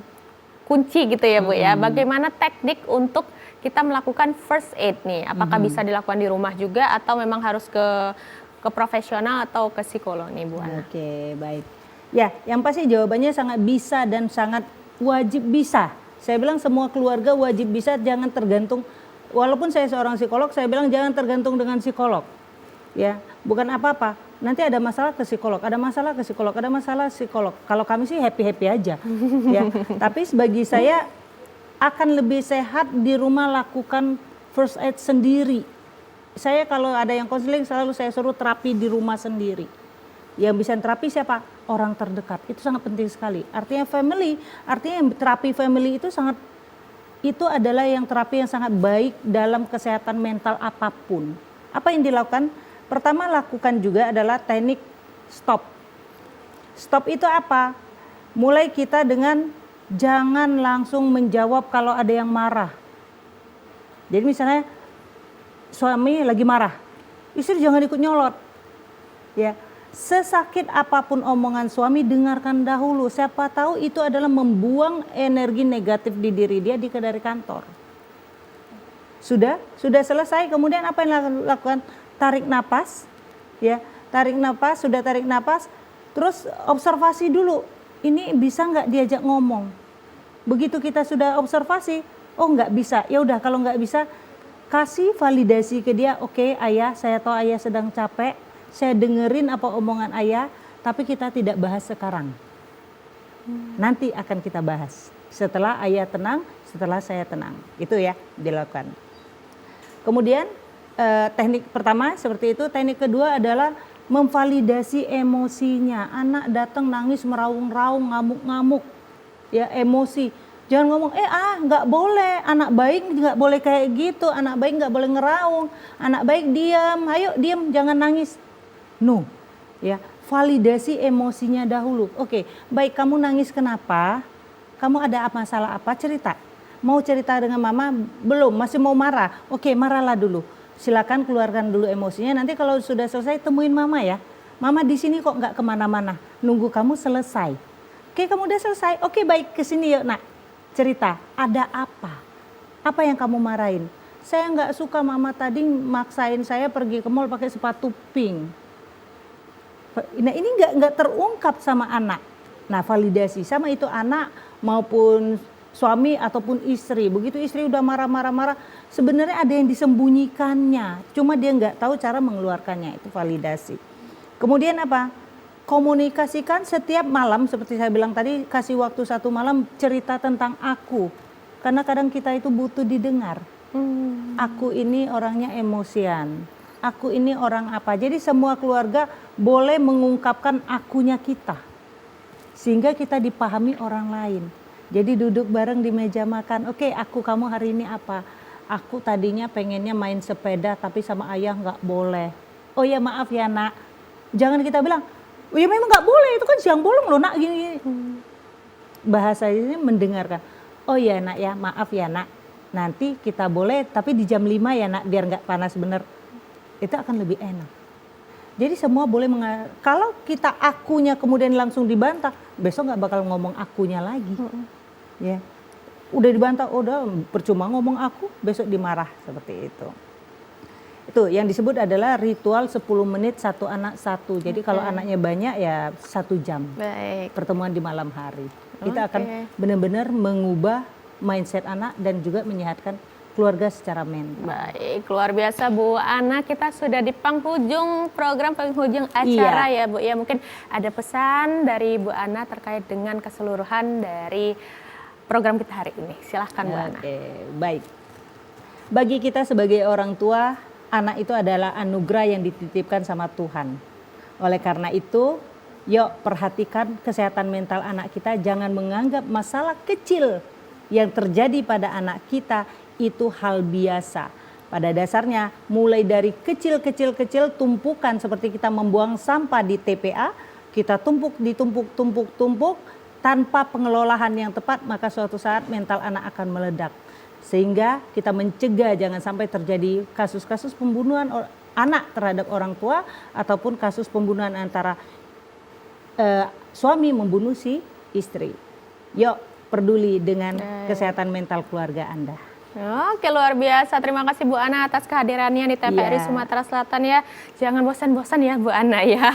S1: kunci gitu ya Bu ya. Bagaimana teknik untuk kita melakukan first aid nih? Apakah bisa dilakukan di rumah juga atau memang harus ke profesional atau ke psikolog nih Bu Ana?
S2: Oke, baik. Ya, yang pasti jawabannya sangat bisa dan sangat wajib bisa. Saya bilang semua keluarga wajib bisa, jangan tergantung. Walaupun saya seorang psikolog, saya bilang jangan tergantung dengan psikolog. Ya, bukan apa-apa. Nanti ada masalah ke psikolog, ada masalah ke psikolog, ada masalah psikolog. Kalau kami sih happy-happy aja. Ya, tapi bagi saya akan lebih sehat di rumah lakukan first aid sendiri. Saya kalau ada yang konseling selalu saya suruh terapi di rumah sendiri. Yang bisa terapi siapa? Orang terdekat. Itu sangat penting sekali. Artinya family, artinya terapi family itu adalah yang terapi yang sangat baik dalam kesehatan mental apapun. Apa yang dilakukan? Pertama lakukan juga adalah teknik stop. Stop itu apa? Mulai kita dengan jangan langsung menjawab kalau ada yang marah. Jadi misalnya suami lagi marah, istri jangan ikut nyolot. Ya, sesakit apapun omongan suami dengarkan dahulu. Siapa tahu itu adalah membuang energi negatif di diri dia dari kantor. Sudah selesai. Kemudian apa yang lakukan? Tarik napas, ya, tarik napas. Sudah tarik napas, terus observasi dulu. Ini bisa nggak diajak ngomong? Begitu kita sudah observasi, oh nggak bisa, ya udah kalau nggak bisa kasih validasi ke dia. Oke, ayah, saya tahu ayah sedang capek, saya dengerin apa omongan ayah, tapi kita tidak bahas sekarang. Nanti akan kita bahas setelah ayah tenang, setelah saya tenang. Itu ya dilakukan. Kemudian teknik pertama seperti itu. Teknik kedua adalah memvalidasi emosinya. Anak datang nangis meraung-raung, ngamuk-ngamuk. Ya, emosi. Jangan ngomong, nggak boleh, anak baik nggak boleh kayak gitu, anak baik nggak boleh ngeraung, anak baik diam, ayo diam, jangan nangis. No, ya, validasi emosinya dahulu. Oke, baik, kamu nangis kenapa? Kamu ada masalah apa? Cerita. Mau cerita dengan mama? Belum, masih mau marah. Oke, marahlah dulu. Silakan keluarkan dulu emosinya. Nanti kalau sudah selesai temuin mama ya. Mama di sini kok nggak kemana-mana. Nunggu kamu selesai. Oke, kamu udah selesai. Oke, baik, kesini yuk nak. Cerita, ada apa? Apa yang kamu marahin? Saya nggak suka mama tadi maksain saya pergi ke mall pakai sepatu pink. Nah, ini nggak terungkap sama anak. Nah, validasi sama itu anak maupun suami ataupun istri. Begitu istri udah marah-marah, sebenarnya ada yang disembunyikannya. Cuma dia nggak tahu cara mengeluarkannya. Itu validasi. Kemudian apa? Komunikasikan setiap malam, seperti saya bilang tadi, kasih waktu 1 malam cerita tentang aku. Karena kadang kita itu butuh didengar. Aku ini orangnya emosian. Aku ini orang apa. Jadi semua keluarga boleh mengungkapkan akunya kita. Sehingga kita dipahami orang lain. Jadi duduk bareng di meja makan. Oke, aku kamu hari ini apa? Aku tadinya pengennya main sepeda tapi sama ayah nggak boleh. Oh ya maaf ya nak. Jangan kita bilang, oh ya memang nggak boleh, itu kan siang bolong loh nak gini. Bahasa ini mendengarkan. Oh ya nak ya, maaf ya nak. Nanti kita boleh, tapi di jam 5 ya nak, biar nggak panas bener. Itu akan lebih enak. Jadi semua boleh kalau kita akunya kemudian langsung dibantah, besok nggak bakal ngomong akunya lagi. Ya, udah dibantah, udah percuma ngomong aku, besok dimarah seperti itu. Itu yang disebut adalah ritual 10 menit 1 anak 1. Jadi kalau anaknya banyak ya 1 jam.
S1: Baik.
S2: Pertemuan di malam hari. Kita akan benar-benar mengubah mindset anak dan juga menyehatkan keluarga secara mental.
S1: Baik, luar biasa Bu Ana. Kita sudah di penghujung program, penghujung acara ya Bu. Ya, mungkin ada pesan dari Bu Ana terkait dengan keseluruhan dari program kita hari ini. Silahkan Bu Ana.
S2: Oke, baik. Bagi kita sebagai orang tua, anak itu adalah anugerah yang dititipkan sama Tuhan. Oleh karena itu, yuk perhatikan kesehatan mental anak kita. Jangan menganggap masalah kecil yang terjadi pada anak kita itu hal biasa. Pada dasarnya mulai dari kecil-kecil tumpukan seperti kita membuang sampah di TPA, kita tumpuk tanpa pengelolaan yang tepat, maka suatu saat mental anak akan meledak. Sehingga kita mencegah jangan sampai terjadi kasus-kasus pembunuhan anak terhadap orang tua ataupun kasus pembunuhan antara suami membunuh si istri. Yuk, peduli dengan kesehatan mental keluarga Anda.
S1: Oke, luar biasa. Terima kasih Bu Ana atas kehadirannya di TVRI Sumatera Selatan ya. Jangan bosan-bosan ya Bu Ana ya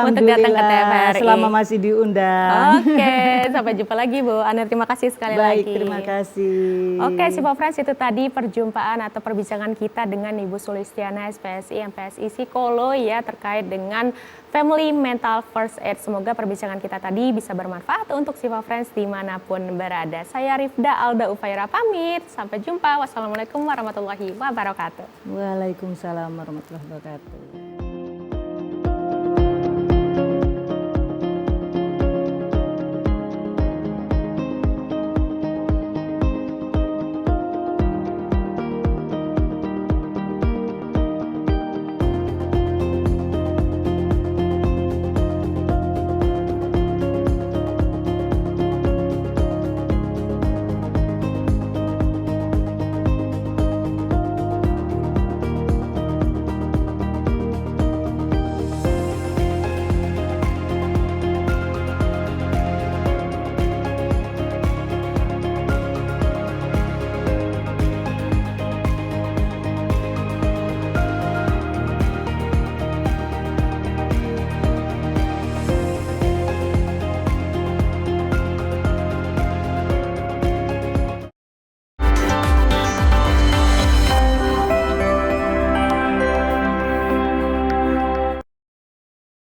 S1: untuk datang ke TVRI.
S2: Selama masih diundang.
S1: Oke, sampai jumpa lagi Bu Ana. Terima kasih sekali lagi.
S2: Baik, terima kasih.
S1: Oke, Sipo Friends, itu tadi perjumpaan atau perbincangan kita dengan Ibu Sulistiana SPSI, MPSI Psikolo ya terkait dengan Family Mental First Aid. Semoga perbincangan kita tadi bisa bermanfaat untuk Sipo Friends dimanapun berada. Saya Rifda Alda Ufaira pamit. Sampai jumpa. Wassalamualaikum warahmatullahi wabarakatuh.
S2: Waalaikumsalam warahmatullahi wabarakatuh.